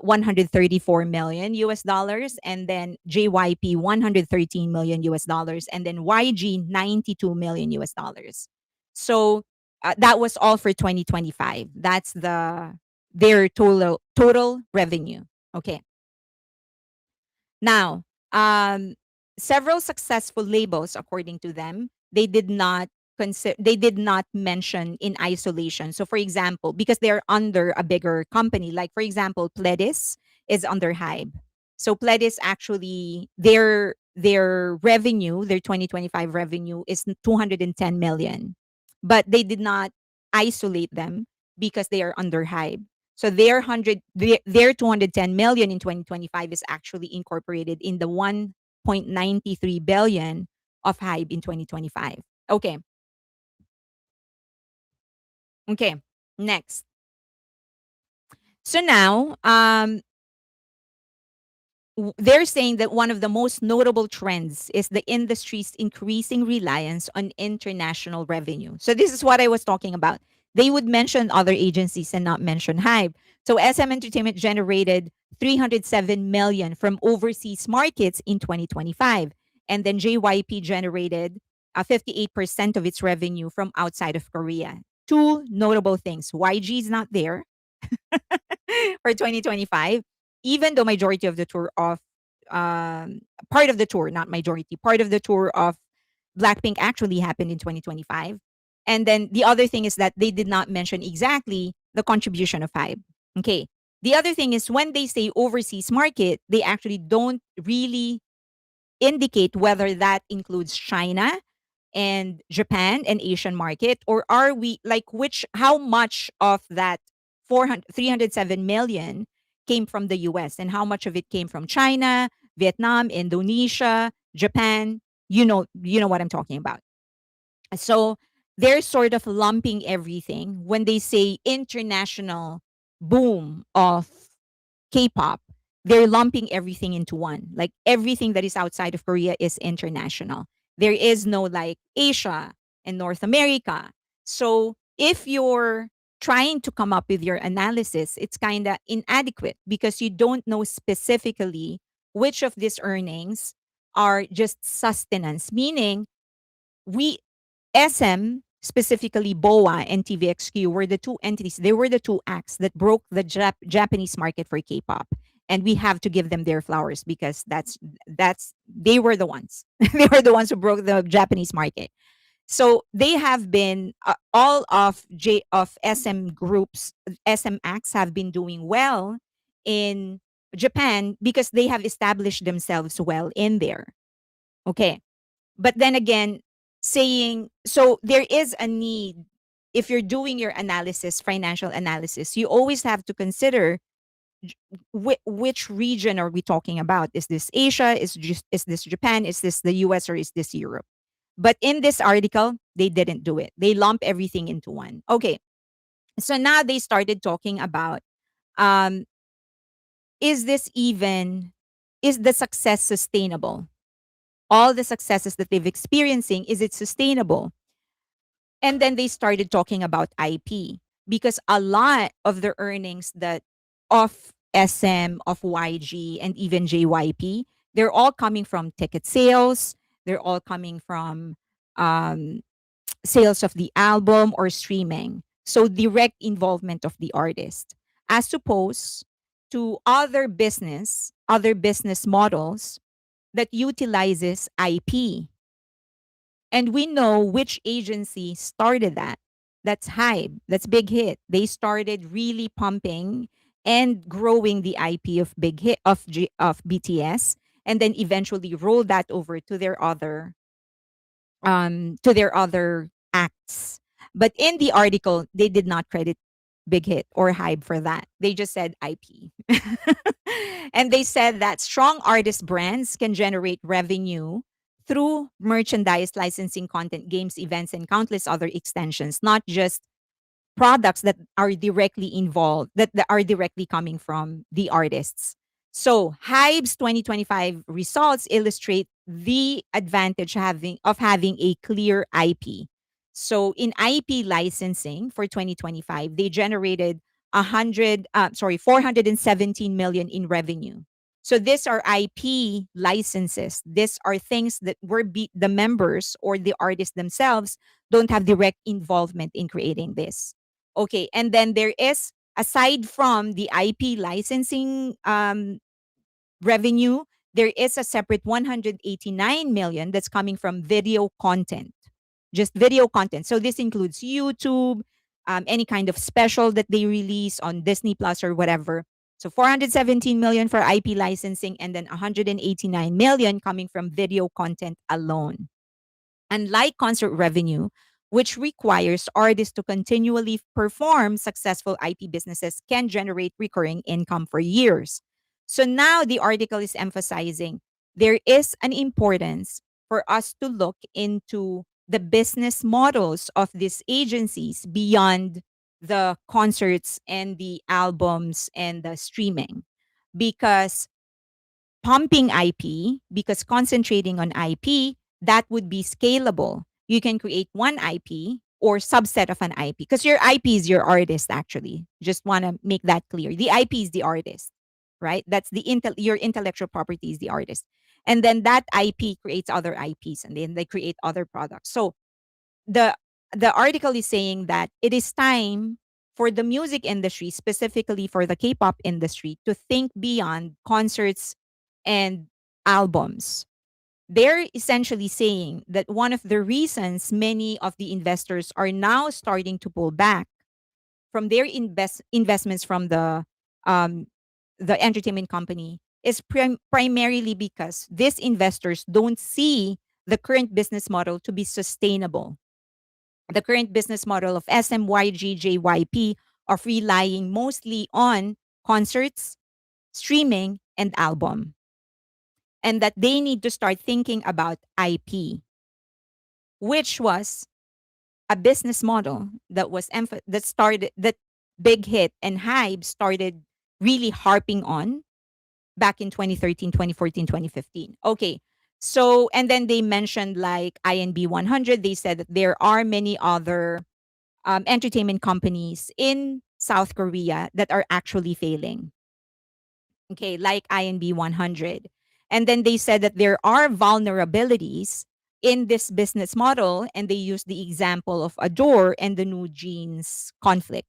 134 million US dollars, and then JYP 113 million US dollars, and then YG 92 million US dollars. So that was all for 2025. That's their total revenue. Okay. Now, several successful labels, according to them, they did not mention in isolation. So, for example, because they're under a bigger company, like for example, Pledis is under Hybe. So Pledis actually their revenue, their 2025 revenue is 210 million, but they did not isolate them because they are under Hybe. So their 210 million in 2025 is actually incorporated in the 1.93 billion of Hybe in 2025. Okay. Okay. Next. So now, they're saying that one of the most notable trends is the industry's increasing reliance on international revenue. So this is what I was talking about. They would mention other agencies and not mention Hype. So SM Entertainment generated 307 million from overseas markets in 2025, and then JYP generated 58% of its revenue from outside of Korea. Two notable things: YG is not there for 2025, even though majority of the tour of part of the tour, not majority, part of the tour of Blackpink actually happened in 2025. And then the other thing is that they did not mention exactly the contribution of Hybe. Okay. The other thing is when they say overseas market, they actually don't really indicate whether that includes China and Japan and Asian market, or are we like which how much of that 307 million came from the US and how much of it came from China, Vietnam, Indonesia, Japan? You know what I'm talking about. So they're sort of lumping everything when they say international boom of K-pop. They're lumping everything into one. Like everything that is outside of Korea is international. There is no like Asia and North America. So if you're trying to come up with your analysis, it's kind of inadequate because you don't know specifically which of these earnings are just sustenance, meaning we SM, specifically BOA and TVXQ, were the two entities. They were the two acts that broke the Japanese market for K-pop, and we have to give them their flowers because that's they were the ones. They were the ones who broke the Japanese market. So they have been all of SM groups, SM acts have been doing well in Japan because they have established themselves well in there. Okay. But then again, saying so there is a need if you're doing your analysis, financial analysis, you always have to consider which region are we talking about? Is this Asia? Is this Japan? Is this the US or is this Europe? But in this article, they didn't do it. They lump everything into one. Okay. So now they started talking about um, is this even is the success sustainable? All the successes that they've experiencing, is it sustainable? And then they started talking about IP because a lot of the earnings that of SM, of YG, and even JYP, they're all coming from ticket sales. They're all coming from um, sales of the album or streaming. So direct involvement of the artist, as opposed to other business models that utilizes IP. And we know which agency started that. That's HYBE. That's Big Hit. They started really pumping and growing the IP of Big Hit of BTS, and then eventually rolled that over to their other acts. But in the article, they did not credit Big Hit or Hype for that. They just said IP. And they said that strong artist brands can generate revenue through merchandise, licensing content, games, events, and countless other extensions, not just products that are directly involved, that are directly coming from the artists. So Hybe's 2025 results illustrate the advantage of having a clear IP. So in IP licensing for 2025, they generated 417 million in revenue. So these are IP licenses. These are things that the members or the artists themselves don't have direct involvement in creating this. Okay, and then there is, aside from the IP licensing revenue, there is a separate 189 million that's coming from video content, just video content. So this includes YouTube, any kind of special that they release on Disney Plus or whatever. So 417 million for IP licensing, and then 189 million coming from video content alone. Unlike concert revenue, which requires artists to continually perform, successful IP businesses can generate recurring income for years. So now the article is emphasizing there is an importance for us to look into the business models of these agencies beyond the concerts and the albums and the streaming, because pumping IP, because concentrating on IP, that would be scalable. You can create one IP or subset of an IP, because your IP is your artist, actually. Just want to make that clear. The IP is the artist, right? That's your intellectual property is the artist. And then that IP creates other IPs, and then they create other products. So the the article is saying that it is time for the music industry, specifically for the K-pop industry, to think beyond concerts and albums. They're essentially saying that one of the reasons many of the investors are now starting to pull back from their investments from um, the entertainment company is primarily because these investors don't see the current business model to be sustainable. The current business model of SMYG of relying mostly on concerts, streaming, and album, and that they need to start thinking about IP, which was a business model that that Big Hit and Hybe started really harping on back in 2013, 2014, 2015. Okay. So, and then they mentioned like INB 100. They said that there are many other entertainment companies in South Korea that are actually failing. Okay, like INB 100. And then they said that there are vulnerabilities in this business model, and they used the example of Adore and the New Jeans conflict.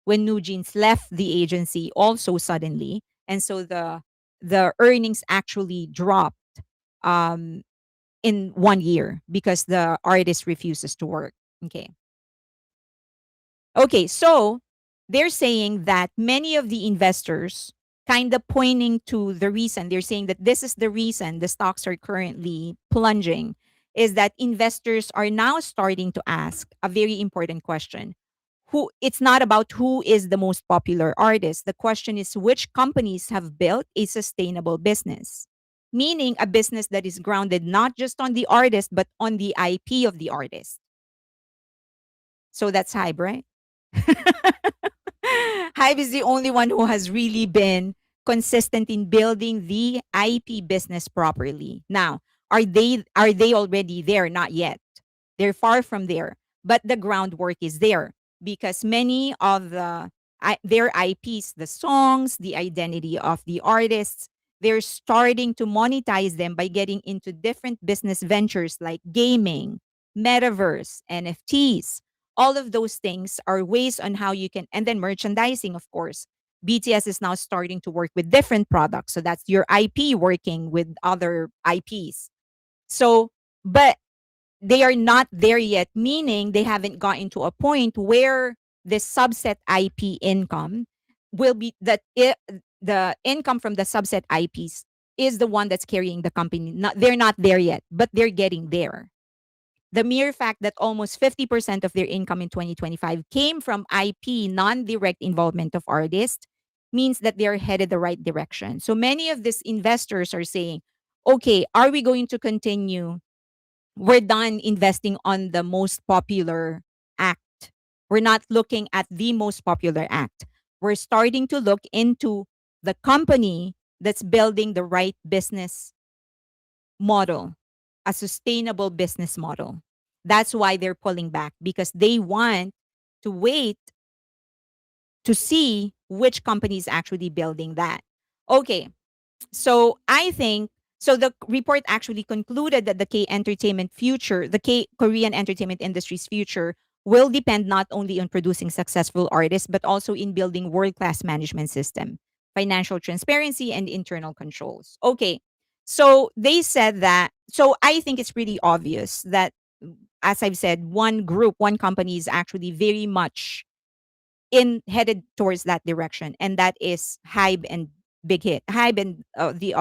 When New Jeans left the agency also suddenly, and so the earnings actually dropped um, in 1 year because the artist refuses to work. Okay. Okay, so they're saying that many of the investors kind of pointing to the reason, they're saying that this is the reason the stocks are currently plunging, is that investors are now starting to ask a very important question. Who It's not about who is the most popular artist. The question is which companies have built a sustainable business. Meaning a business that is grounded not just on the artist but on the IP of the artist. So that's HYBE, right? HYBE is the only one who has really been consistent in building the IP business properly. Now, are they already there? Not yet. They're far from there, but the groundwork is there because many of their IPs, the songs, the identity of the artists, they're starting to monetize them by getting into different business ventures like gaming, metaverse, NFTs. All of those things are ways on how you can, and then merchandising, of course. BTS is now starting to work with different products. So that's your IP working with other IPs. So, but they are not there yet, meaning they haven't gotten to a point where this subset IP income will be the income from the subset IPs is the one that's carrying the company. They're not there yet, but they're getting there. The mere fact that almost 50% of their income in 2025 came from IP, non direct involvement of artists, means that they're headed the right direction. So many of these investors are saying, okay, are we going to continue? We're done investing on the most popular act. We're not looking at the most popular act. We're starting to look into the company that's building the right business model, a sustainable business model. That's why they're pulling back because they want to wait to see which company is actually building that. Okay, so I think so the report actually concluded that the K Korean entertainment industry's future will depend not only on producing successful artists but also in building world-class management system, financial transparency and internal controls. Okay. So they said that so I think it's pretty obvious that as I've said, one company is actually very much in headed towards that direction, and that is Hybe and Big Hit. Hybe and the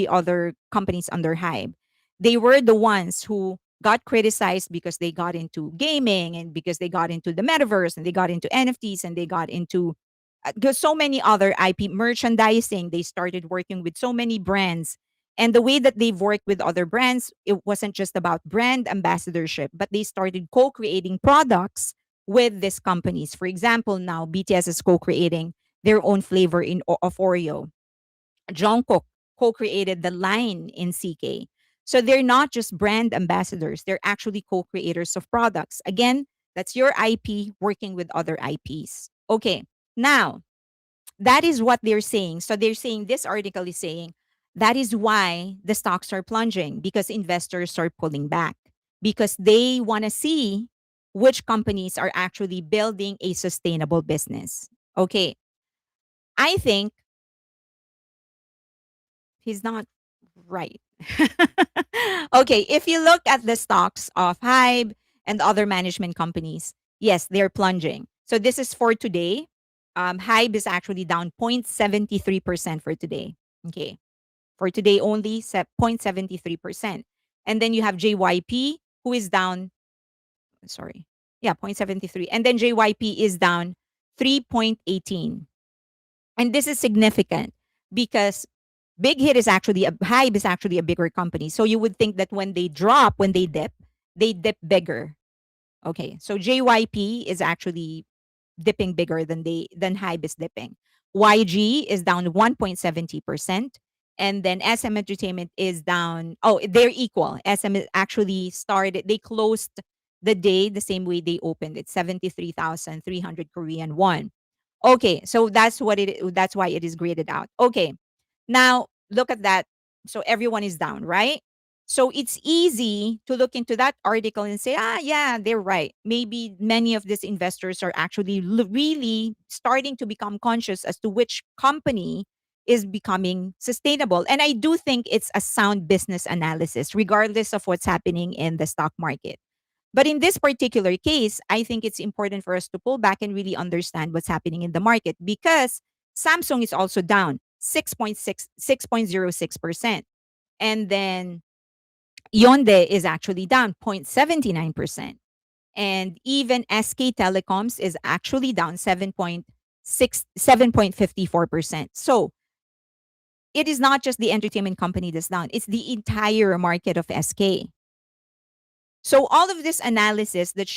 other companies under Hybe, they were the ones who got criticized because they got into gaming and because they got into the metaverse and they got into NFTs and they got into so many other IP merchandising. They started working with so many brands. And the way that they've worked with other brands, it wasn't just about brand ambassadorship, but they started co creating products with these companies. For example, now BTS is co creating their own flavor of Oreo. Jungkook co created the line in CK. So they're not just brand ambassadors, they're actually co creators of products. Again, that's your IP working with other IPs. Okay, now that is what they're saying. So they're saying this article is saying that is why the stocks are plunging because investors are pulling back because they want to see which companies are actually building a sustainable business. Okay. I think he's not right. Okay. If you look at the stocks of HYBE and other management companies, yes, they're plunging. So this is for today. HYBE is actually down 0.73% for today. Okay. For today only, 0.73%. And then you have JYP, who is down, sorry, yeah, 0.73. And then JYP is down 3.18. And this is significant because Big Hit is actually Hybe is actually a bigger company. So you would think that when they dip bigger. Okay. So JYP is actually dipping bigger than Hybe is dipping. YG is down 1.70%. And then SM Entertainment is down. Oh, they're equal. SM actually started, they closed the same way they opened. It's 73,300 Korean won. Okay, so that's why it is graded out. Okay. Now, look at that. So everyone is down, right? So it's easy to look into that article and say, ah, yeah, they're right. Maybe many of these investors are actually really starting to become conscious as to which company is becoming sustainable. And I do think it's a sound business analysis, regardless of what's happening in the stock market. But in this particular case, I think it's important for us to pull back and really understand what's happening in the market, because Samsung is also down 6.06%. And then Yonde is actually down 0.79%. And even SK Telecoms is actually down 7.54%. So it is not just the entertainment company that's down, it's the entire market of SK. So all of this analysis that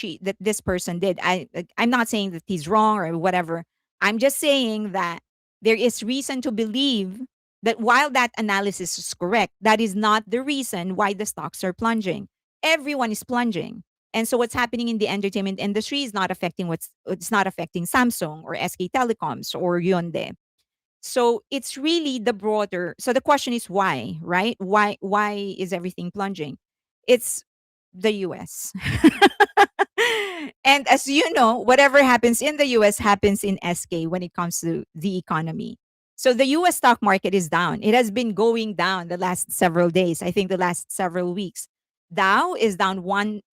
this person did, I'm not saying that he's wrong or whatever. I'm just saying that there is reason to believe that while that analysis is correct, that is not the reason why the stocks are plunging. Everyone is plunging. And so what's happening in the entertainment industry is not affecting it's not affecting Samsung or SK Telecoms or Hyundai. So it's really the broader. So the question is why, right? Why is everything plunging? It's the US. And as you know, whatever happens in the US happens in SK when it comes to the economy. So the US stock market is down. It has been going down the last several days, I think the last several weeks. Dow is down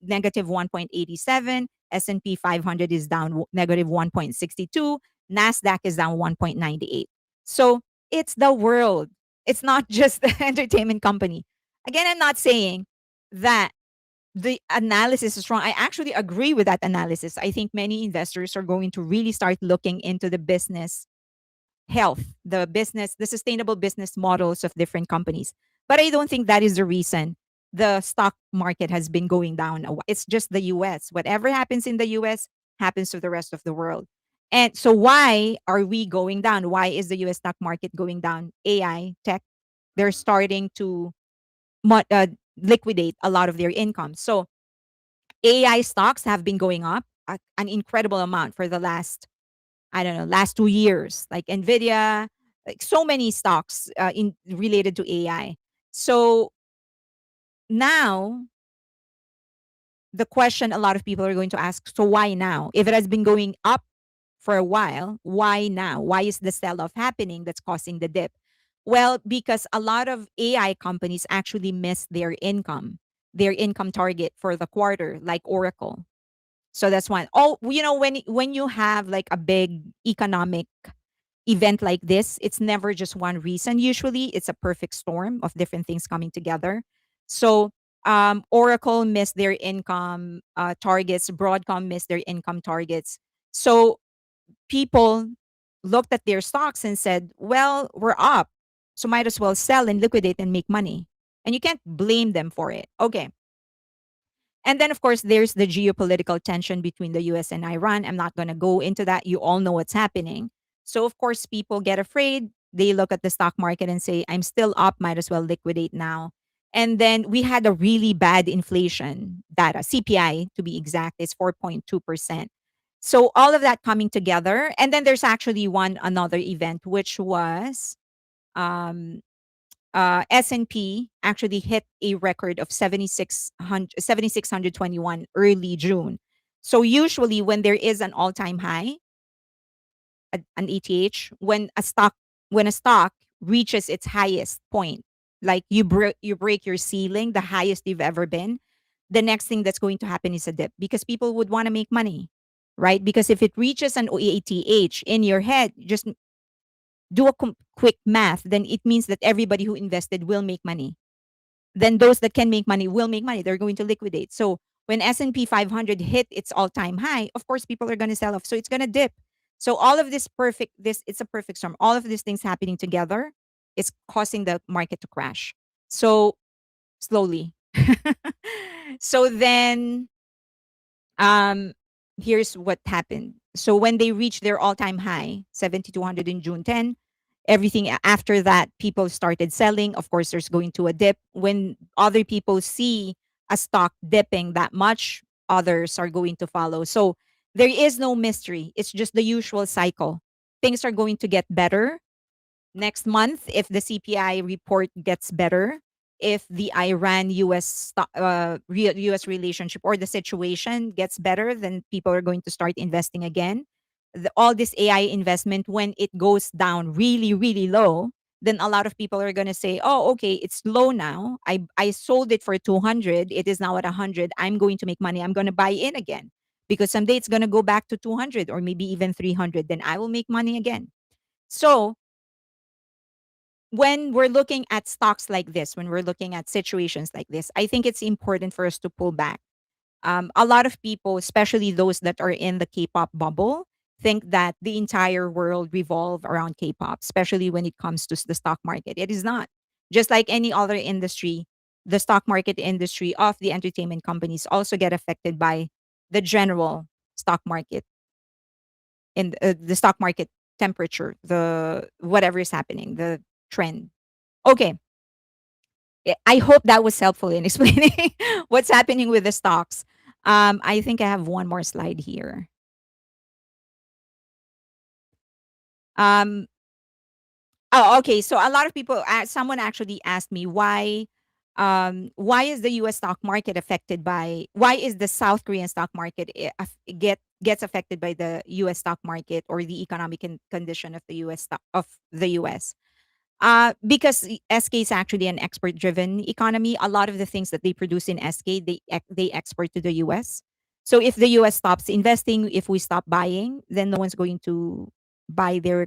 negative 1.87, S&P 500 is down negative 1.62, Nasdaq is down 1.98. So it's the world. It's not just the entertainment company. Again, I'm not saying that the analysis is wrong. I actually agree with that analysis. I think many investors are going to really start looking into the business health, the sustainable business models of different companies. But I don't think that is the reason the stock market has been going down. It's just the US. Whatever happens in the US happens to the rest of the world. And so why are we going down? Why is the US stock market going down? AI, tech, they're starting to mo- uh, liquidate a lot of their income. So AI stocks have been going up an incredible amount for the last, I don't know, last 2 years, like Nvidia, like so many stocks in related to AI. So now the question a lot of people are going to ask, so why now? If it has been going up for a while, why now? Why is the sell-off happening that's causing the dip? Well, because a lot of AI companies actually missed their income target for the quarter, like Oracle. So that's one. Oh, when you have like a big economic event like this, it's never just one reason. Usually, it's a perfect storm of different things coming together. So, Oracle missed their income targets. Broadcom missed their income targets. So people looked at their stocks and said, "Well, we're up, so might as well sell and liquidate and make money." And you can't blame them for it. Okay. And then, of course, there's the geopolitical tension between the US and Iran. I'm not going to go into that. You all know what's happening. So, of course, people get afraid. They look at the stock market and say, I'm still up, might as well liquidate now. And then we had a really bad inflation data. CPI, to be exact, is 4.2%. So, all of that coming together. And then there's actually another event, which was um, S&P actually hit a record of 7,621 early June. So usually when there is an all-time high, an ETH, when a stock reaches its highest point, like you break your ceiling, the highest you've ever been, the next thing that's going to happen is a dip because people would want to make money, right? Because if it reaches an ETH in your head, just do a quick math, then it means that everybody who invested will make money. Then those that can make money will make money. They're going to liquidate. So when S&P 500 hit its all-time high, of course people are going to sell off. So it's going to dip. So all of this it's a perfect storm. All of these things happening together is causing the market to crash. So slowly. So then um here's what happened. So when they reached their all-time high, 7,200 in June 10, everything after that, people started selling. Of course, there's going to a dip. When other people see a stock dipping that much, others are going to follow. So there is no mystery. It's just the usual cycle. Things are going to get better next month if the CPI report gets better, if the Iran US relationship or the situation gets better, then people are going to start investing again. All this AI investment, when it goes down really, really low, then a lot of people are going to say, oh, okay, it's low now. I sold it for 200. It is now at 100. I'm going to make money. I'm going to buy in again because someday it's going to go back to 200 or maybe even 300. Then I will make money again. So when we're looking at stocks like this, when we're looking at situations like this, I think it's important for us to pull back. A lot of people, especially those that are in the K-pop bubble, think that the entire world revolve around K-pop, especially when it comes to the stock market. It is not. Just like any other industry, the stock market industry of the entertainment companies also get affected by the general stock market in the stock market temperature, the whatever is happening, the trend. Okay, I hope that was helpful in explaining what's happening with the stocks. I think I have one more slide here. Um, oh, okay. So a lot of people, someone actually asked me why is the U.S. stock market affected by, why is the South Korean stock market gets affected by the U.S. stock market or the economic condition of the U.S. Of the U.S. Because SK is actually an export-driven economy. A lot of the things that they produce in SK, they export to the US. So if the US stops investing, if we stop buying, then no one's going to buy their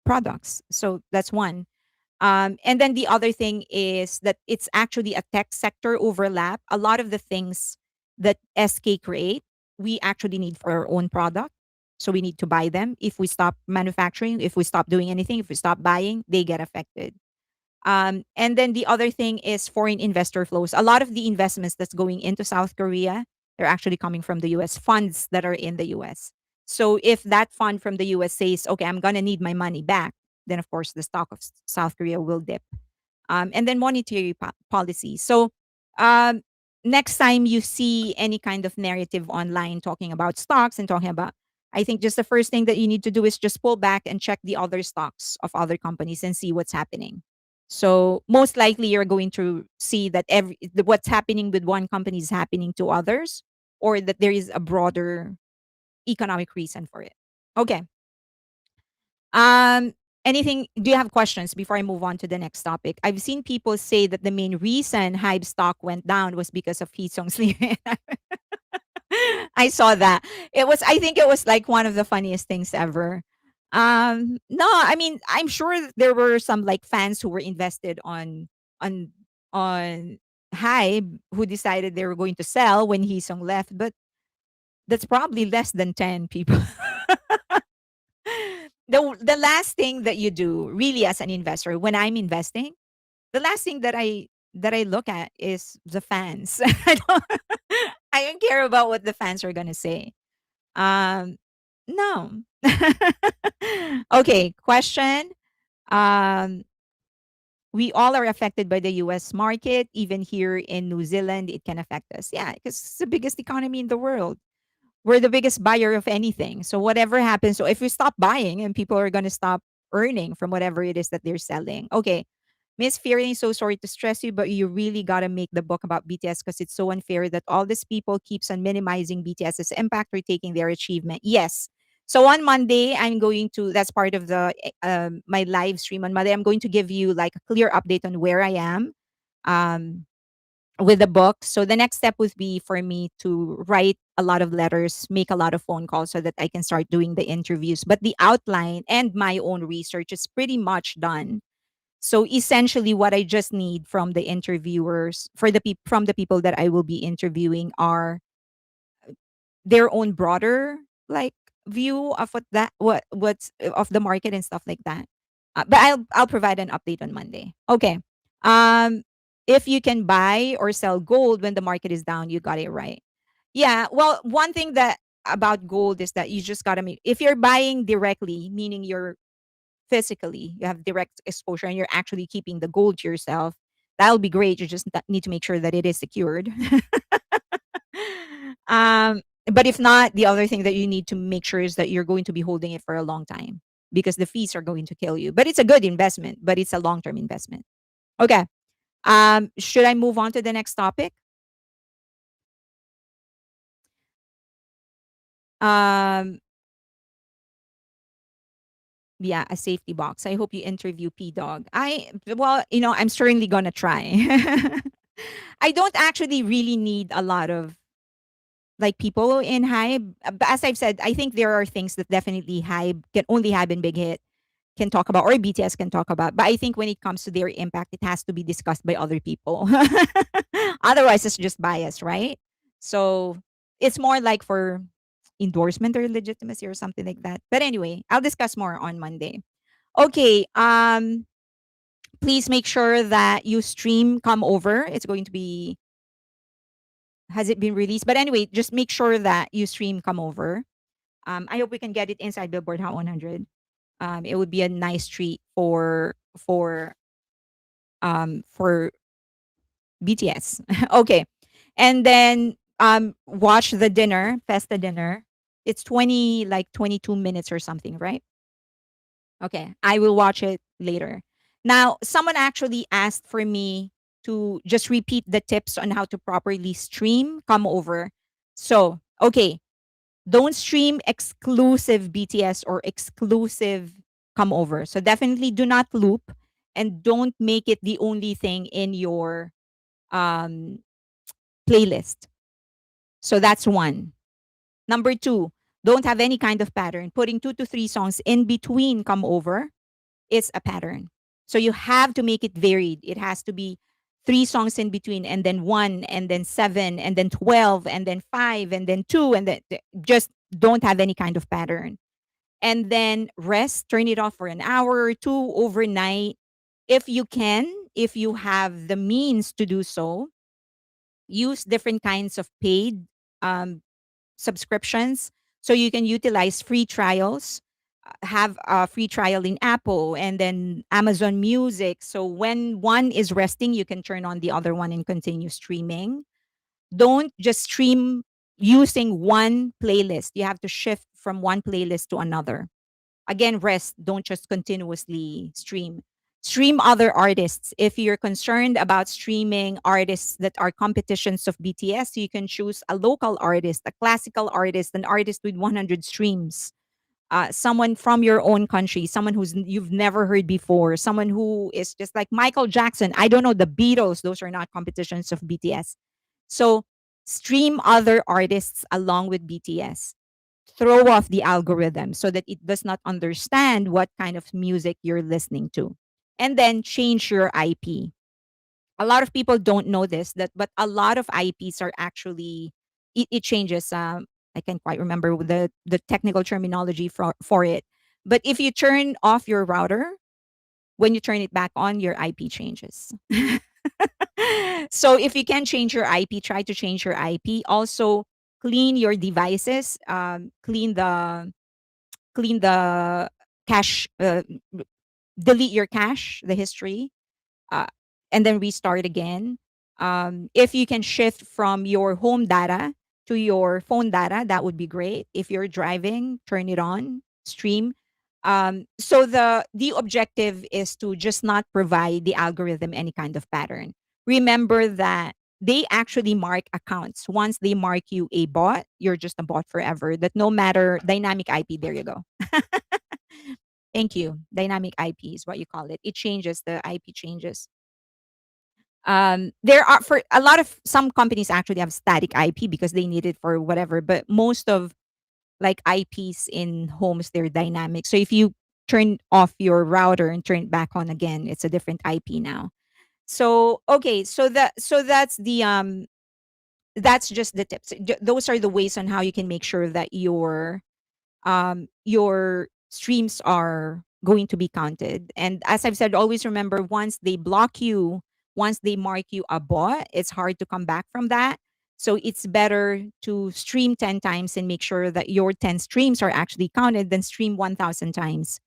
products. So that's one. And then the other thing is that it's actually a tech sector overlap. A lot of the things that SK create, we actually need for our own product. So we need to buy them. If we stop manufacturing, if we stop doing anything, if we stop buying, they get affected. And then the other thing is foreign investor flows. A lot of the investments that's going into South Korea, they're actually coming from the US, funds that are in the US. So if that fund from the US says, okay, I'm going to need my money back, then of course the stock of South Korea will dip. And then monetary policy. So um, next time you see any kind of narrative online talking about stocks and talking about, I think just the first thing that you need to do is just pull back and check the other stocks of other companies and see what's happening. So most likely you're going to see that what's happening with one company is happening to others, or that there is a broader economic reason for it. Okay. Um, anything? Do you have questions before I move on to the next topic? I've seen people say that the main reason HYBE stock went down was because of Heesung's leaving. I saw that. It was. I think it was like one of the funniest things ever. No, I mean, I'm sure that there were some like fans who were invested on on HYBE who decided they were going to sell when Heesung left, but that's probably less than 10 people. The last thing that you do really as an investor when I'm investing, the last thing that I look at is the fans. I don't care about what the fans are gonna say. Um no. Okay, question. Um we all are affected by the US market. Even here in New Zealand, it can affect us. Yeah, because it's the biggest economy in the world. We're the biggest buyer of anything. So whatever happens, so if we stop buying and people are going to stop earning from whatever it is that they're selling. Okay. Miss Fearing, so sorry to stress you, but you really got to make the book about BTS because it's so unfair that all these people keeps on minimizing BTS's impact or taking their achievement. Yes. So on Monday, I'm going to, that's part of the my live stream on Monday. I'm going to give you like a clear update on where I am. Um, with the book. So the next step would be for me to write a lot of letters, make a lot of phone calls so that I can start doing the interviews. But the outline and my own research is pretty much done. So essentially what I just need from the interviewers for from the people that I will be interviewing are their own broader like view of what's of the market and stuff like that. But I'll provide an update on Monday. Okay. Um, if you can buy or sell gold when the market is down, you got it right. Yeah. Well, one thing that about gold is that you just gotta make if you're buying directly, meaning you're physically you have direct exposure and you're actually keeping the gold to yourself. That'll be great. You just need to make sure that it is secured. But if not, the other thing that you need to make sure is that you're going to be holding it for a long time because the fees are going to kill you. But it's a good investment, but it's a long term investment. Okay. Should I move on to the next topic? Um, yeah, a safety box. I hope you interview P Dog. I'm certainly gonna try. I don't actually really need a lot of like people in Hybe. But as I've said, I think there are things that definitely Hybe can only Hybe and Big Hit can talk about or BTS can talk about. But I think when it comes to their impact, it has to be discussed by other people. Otherwise, it's just bias, right? So it's more like for endorsement or legitimacy or something like that. But anyway, I'll discuss more on Monday. Okay. Please make sure that you stream Come Over. It's going to be has it been released? But anyway, just make sure that you stream Come Over. I hope we can get it inside Billboard Hot 100. It would be a nice treat for BTS. Okay, and then watch the dinner, Festa dinner. It's 22 minutes or something, right? Okay, I will watch it later. Now, someone actually asked for me to just repeat the tips on how to properly stream Come Over. So, okay, don't stream exclusive BTS or exclusive Come Over. So definitely do not loop and don't make it the only thing in your um, playlist. So that's one. Number two, don't have any kind of pattern. Putting 2 to 3 songs in between Come Over is a pattern. So you have to make it varied. It has to be 3 songs in between, and then one, and then seven, and then 12, and then five, and then two, and then just don't have any kind of pattern. And then rest, turn it off for an hour or two overnight. If you can, if you have the means to do so, use different kinds of paid um, subscriptions so you can utilize free trials. Have a free trial in Apple and then Amazon Music. So when one is resting, you can turn on the other one and continue streaming. Don't just stream using one playlist. You have to shift from one playlist to another. Again, rest. Don't just continuously stream. Stream other artists. If you're concerned about streaming artists that are competitions of BTS, you can choose a local artist, a classical artist, an artist with 100 streams, someone from your own country, someone you've never heard before, someone who is just like Michael Jackson. I don't know, the Beatles. Those are not competitions of BTS. So stream other artists along with BTS. Throw off the algorithm so that it does not understand what kind of music you're listening to. And then change your IP. A lot of people don't know this, but a lot of IPs are actually it changes. I can't quite remember the technical terminology for it. But if you turn off your router, when you turn it back on, your IP changes. So if you can change your IP, try to change your IP. Also, clean your devices. Clean the cache. Delete your cache, the history, uh, and then restart again. If you can shift from your home data to your phone data, that would be great. If you're driving, turn it on, stream. So the objective is to just not provide the algorithm any kind of pattern. Remember that they actually mark accounts. Once they mark you a bot, you're just a bot forever. That no matter dynamic IP, there you go. Thank you. Dynamic IP is what you call it. It changes, the IP changes. There are for a lot of some companies actually have static IP because they need it for whatever, but most of like IPs in homes, they're dynamic. So if you turn off your router and turn it back on again, it's a different IP now. So okay, that's just the tips. Those are the ways on how you can make sure that your streams are going to be counted. And as I've said, always remember, once they block you, once they mark you a bot, it's hard to come back from that. So it's better to stream 10 times and make sure that your 10 streams are actually counted than stream 1,000 times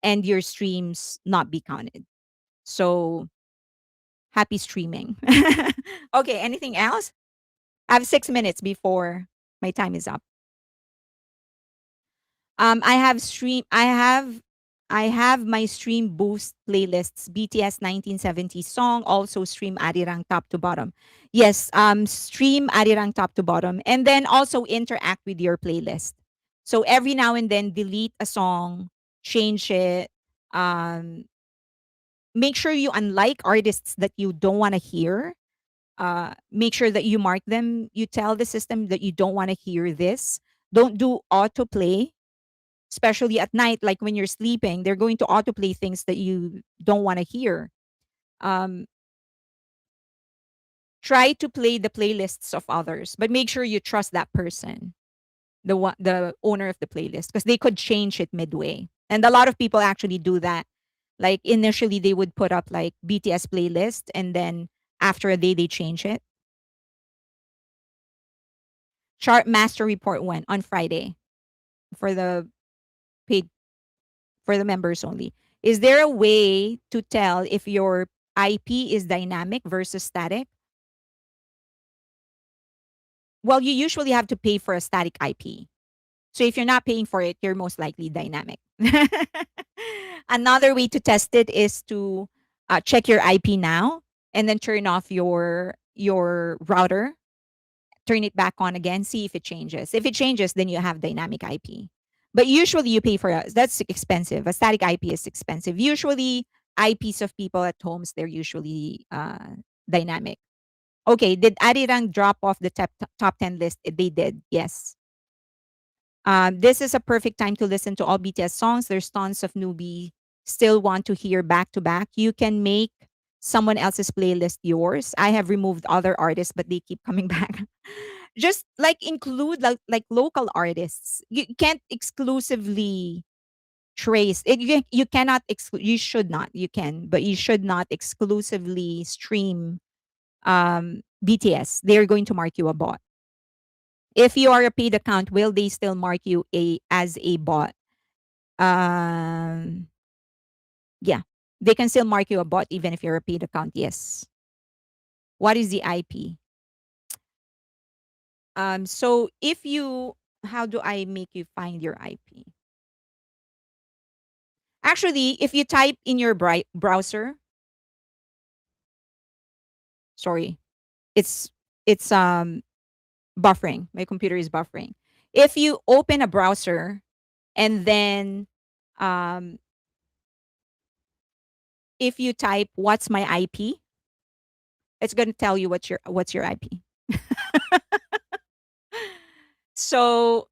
and your streams not be counted. So happy streaming. Okay, anything else? I have 6 minutes before. My time is up. I have stream. I have my stream boost playlists. BTS 1970 song. Also stream Arirang top to bottom. Yes. Stream Arirang top to bottom, and then also interact with your playlist. So every now and then, delete a song, change it. Um, Make sure you unlike artists that you don't want to hear. Make sure that you mark them. You tell the system that you don't want to hear this. Don't do autoplay, especially at night, like when you're sleeping. They're going to autoplay things that you don't want to hear. Um, Try to play the playlists of others, but make sure you trust that person, the owner of the playlist, because they could change it midway. And a lot of people actually do that. Like initially, they would put up like BTS playlist, and then after a day, they change it. Chart master report went on Friday for the paid for the members only. Is there a way to tell if your IP is dynamic versus static? Well, you usually have to pay for a static IP. So if you're not paying for it, you're most likely dynamic. Another way to test it is to check your IP now and then turn off your router, turn it back on again, see if it changes. If it changes, then you have dynamic IP. But usually you pay for that's expensive. A static IP is expensive. Usually IPs of people at homes, they're usually dynamic. Okay, did Arirang drop off the top 10 list? They did, yes. This is a perfect time to listen to all BTS songs. There's tons of newbie still want to hear back to back. You can make someone else's playlist yours. I have removed other artists, but they keep coming back. Just like include like local artists. You can't exclusively trace it. You cannot exclude. You should not. You can, but you should not exclusively stream BTS. They're going to mark you a bot. If you are a paid account, will they still mark you as a bot? Um, yeah, they can still mark you a bot even if you're a paid account. Yes. What is the IP? So if you, how do I make you find your IP? Actually, if you type in your browser, sorry, it's it's buffering. My computer is buffering. If you open a browser and then um if you type what's my IP, it's going to tell you what's your IP. So,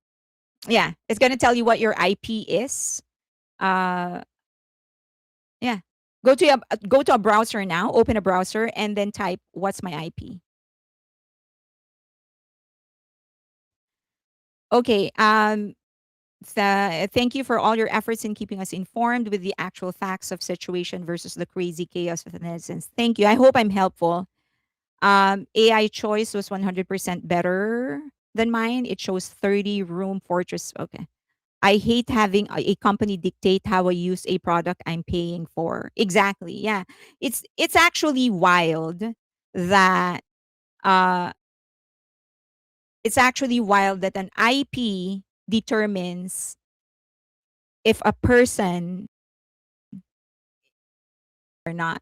yeah, it's going to tell you what your IP is. Uh yeah. Go to a browser now, open a browser and then type what's my IP. Okay, thank you for all your efforts in keeping us informed with the actual facts of situation versus the crazy chaos of the netizens. Thank you. I hope I'm helpful. AI choice was 100% better than mine. It shows 30 room fortress. Okay. I hate having a company dictate how I use a product I'm paying for. Exactly. Yeah. It's actually wild that uh an IP determines if a person or not.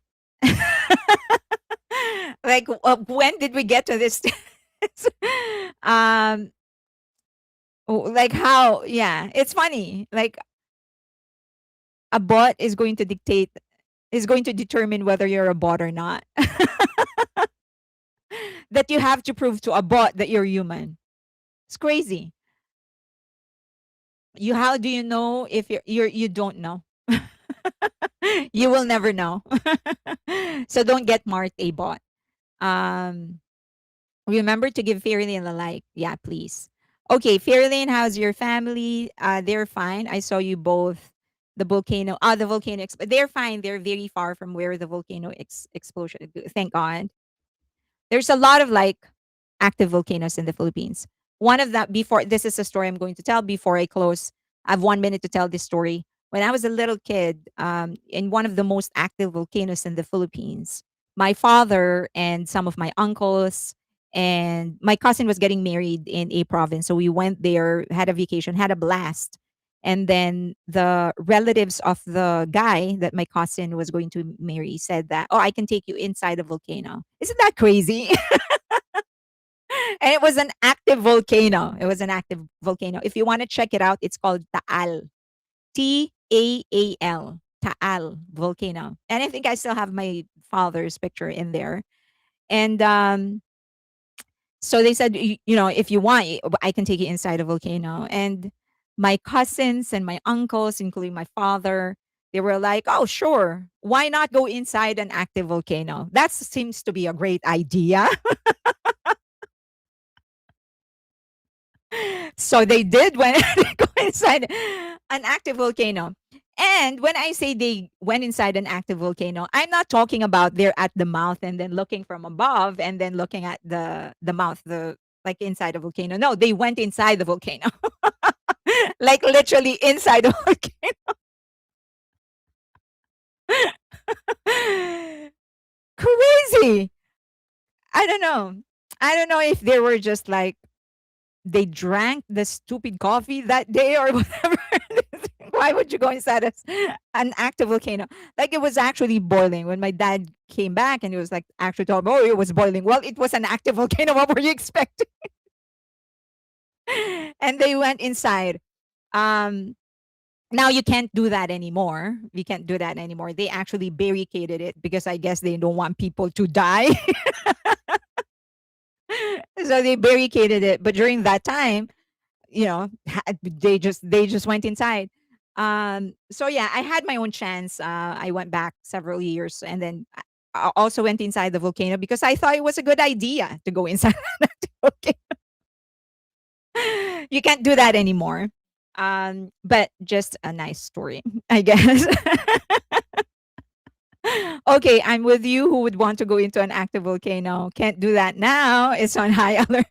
Like when did we get to this? um like how, yeah, it's funny. Like a bot is going to determine whether you're a bot or not. That you have to prove to a bot that you're human. It's crazy. How do you know if you don't know? You will never know. So don't get marked a bot. Um Remember to give Fairlane a like. Yeah, please. Okay, Fairlane, how's your family? They're fine. I saw you both. The volcano. The volcano. They're fine. They're very far from where the volcano explosion. Thank God. There's a lot of like active volcanoes in the Philippines. One of that before this is a story I'm going to tell before I close. I have 1 minute to tell this story. When I was a little kid, in one of the most active volcanoes in the Philippines, my father and some of my uncles And my cousin was getting married in a province, so we went there, had a vacation, had a blast. And then the relatives of the guy that my cousin was going to marry said that, "Oh, I can take you inside a volcano." Isn't that crazy? And it was an active volcano. It was an active volcano. If you want to check it out, it's called Taal. Taal. Taal volcano. And I think I still have my father's picture in there. And so they said, you know, if you want, I can take you inside a volcano. And my cousins and my uncles, including my father, they were like, "Oh, sure. Why not go inside an active volcano? That seems to be a great idea." So they did when they go inside an active volcano. And when I say they went inside an active volcano, I'm not talking about they're at the mouth and then looking from above and then looking at the mouth, the like inside a volcano. No, they went inside the volcano. Like literally inside the volcano. Crazy. I don't know. I don't know if they were just like they drank the stupid coffee that day or whatever. Why would you go inside an active volcano? Like it was actually boiling when my dad came back and he was like, actually told me, "Oh, it was boiling." Well, it was an active volcano. What were you expecting? And they went inside. Um, Now you can't do that anymore. We can't do that anymore. They actually barricaded it because I guess they don't want people to die. So they barricaded it. But during that time, you know, they just went inside. So yeah, I had my own chance. I went back several years and then I also went inside the volcano because I thought it was a good idea to go inside the volcano. You can't do that anymore. But just a nice story, I guess. Okay, I'm with you. Who would want to go into an active volcano? Can't do that now. It's on high alert.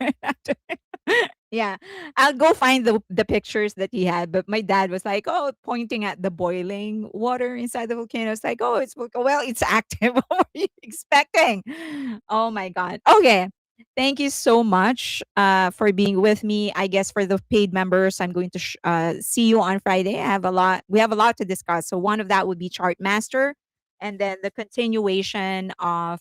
Yeah, I'll go find the pictures that he had. But my dad was like, "Oh, pointing at the boiling water inside the volcano." It's like, "Oh, well, it's active." What were you expecting? Oh my god. Okay. Thank you so much for being with me. I guess for the paid members, I'm going to see you on Friday. I have a lot. We have a lot to discuss. So one of that would be Chart Master, and then the continuation of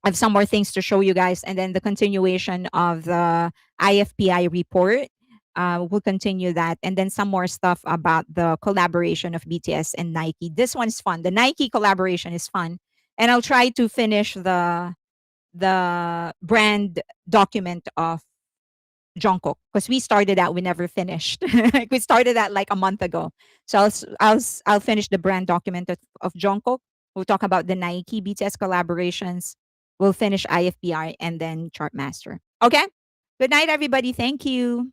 I have some more things to show you guys, and then the continuation of the IFPI report. We'll continue that, and then some more stuff about the collaboration of BTS and Nike. This one's fun. The Nike collaboration is fun, and I'll try to finish the brand document of Jungkook because we started that we never finished. Like, we started that like a month ago. So I'll finish the brand document of Jungkook. We'll talk about the Nike BTS collaborations. We'll finish IFBI and then Chartmaster. Okay. Good night, everybody. Thank you.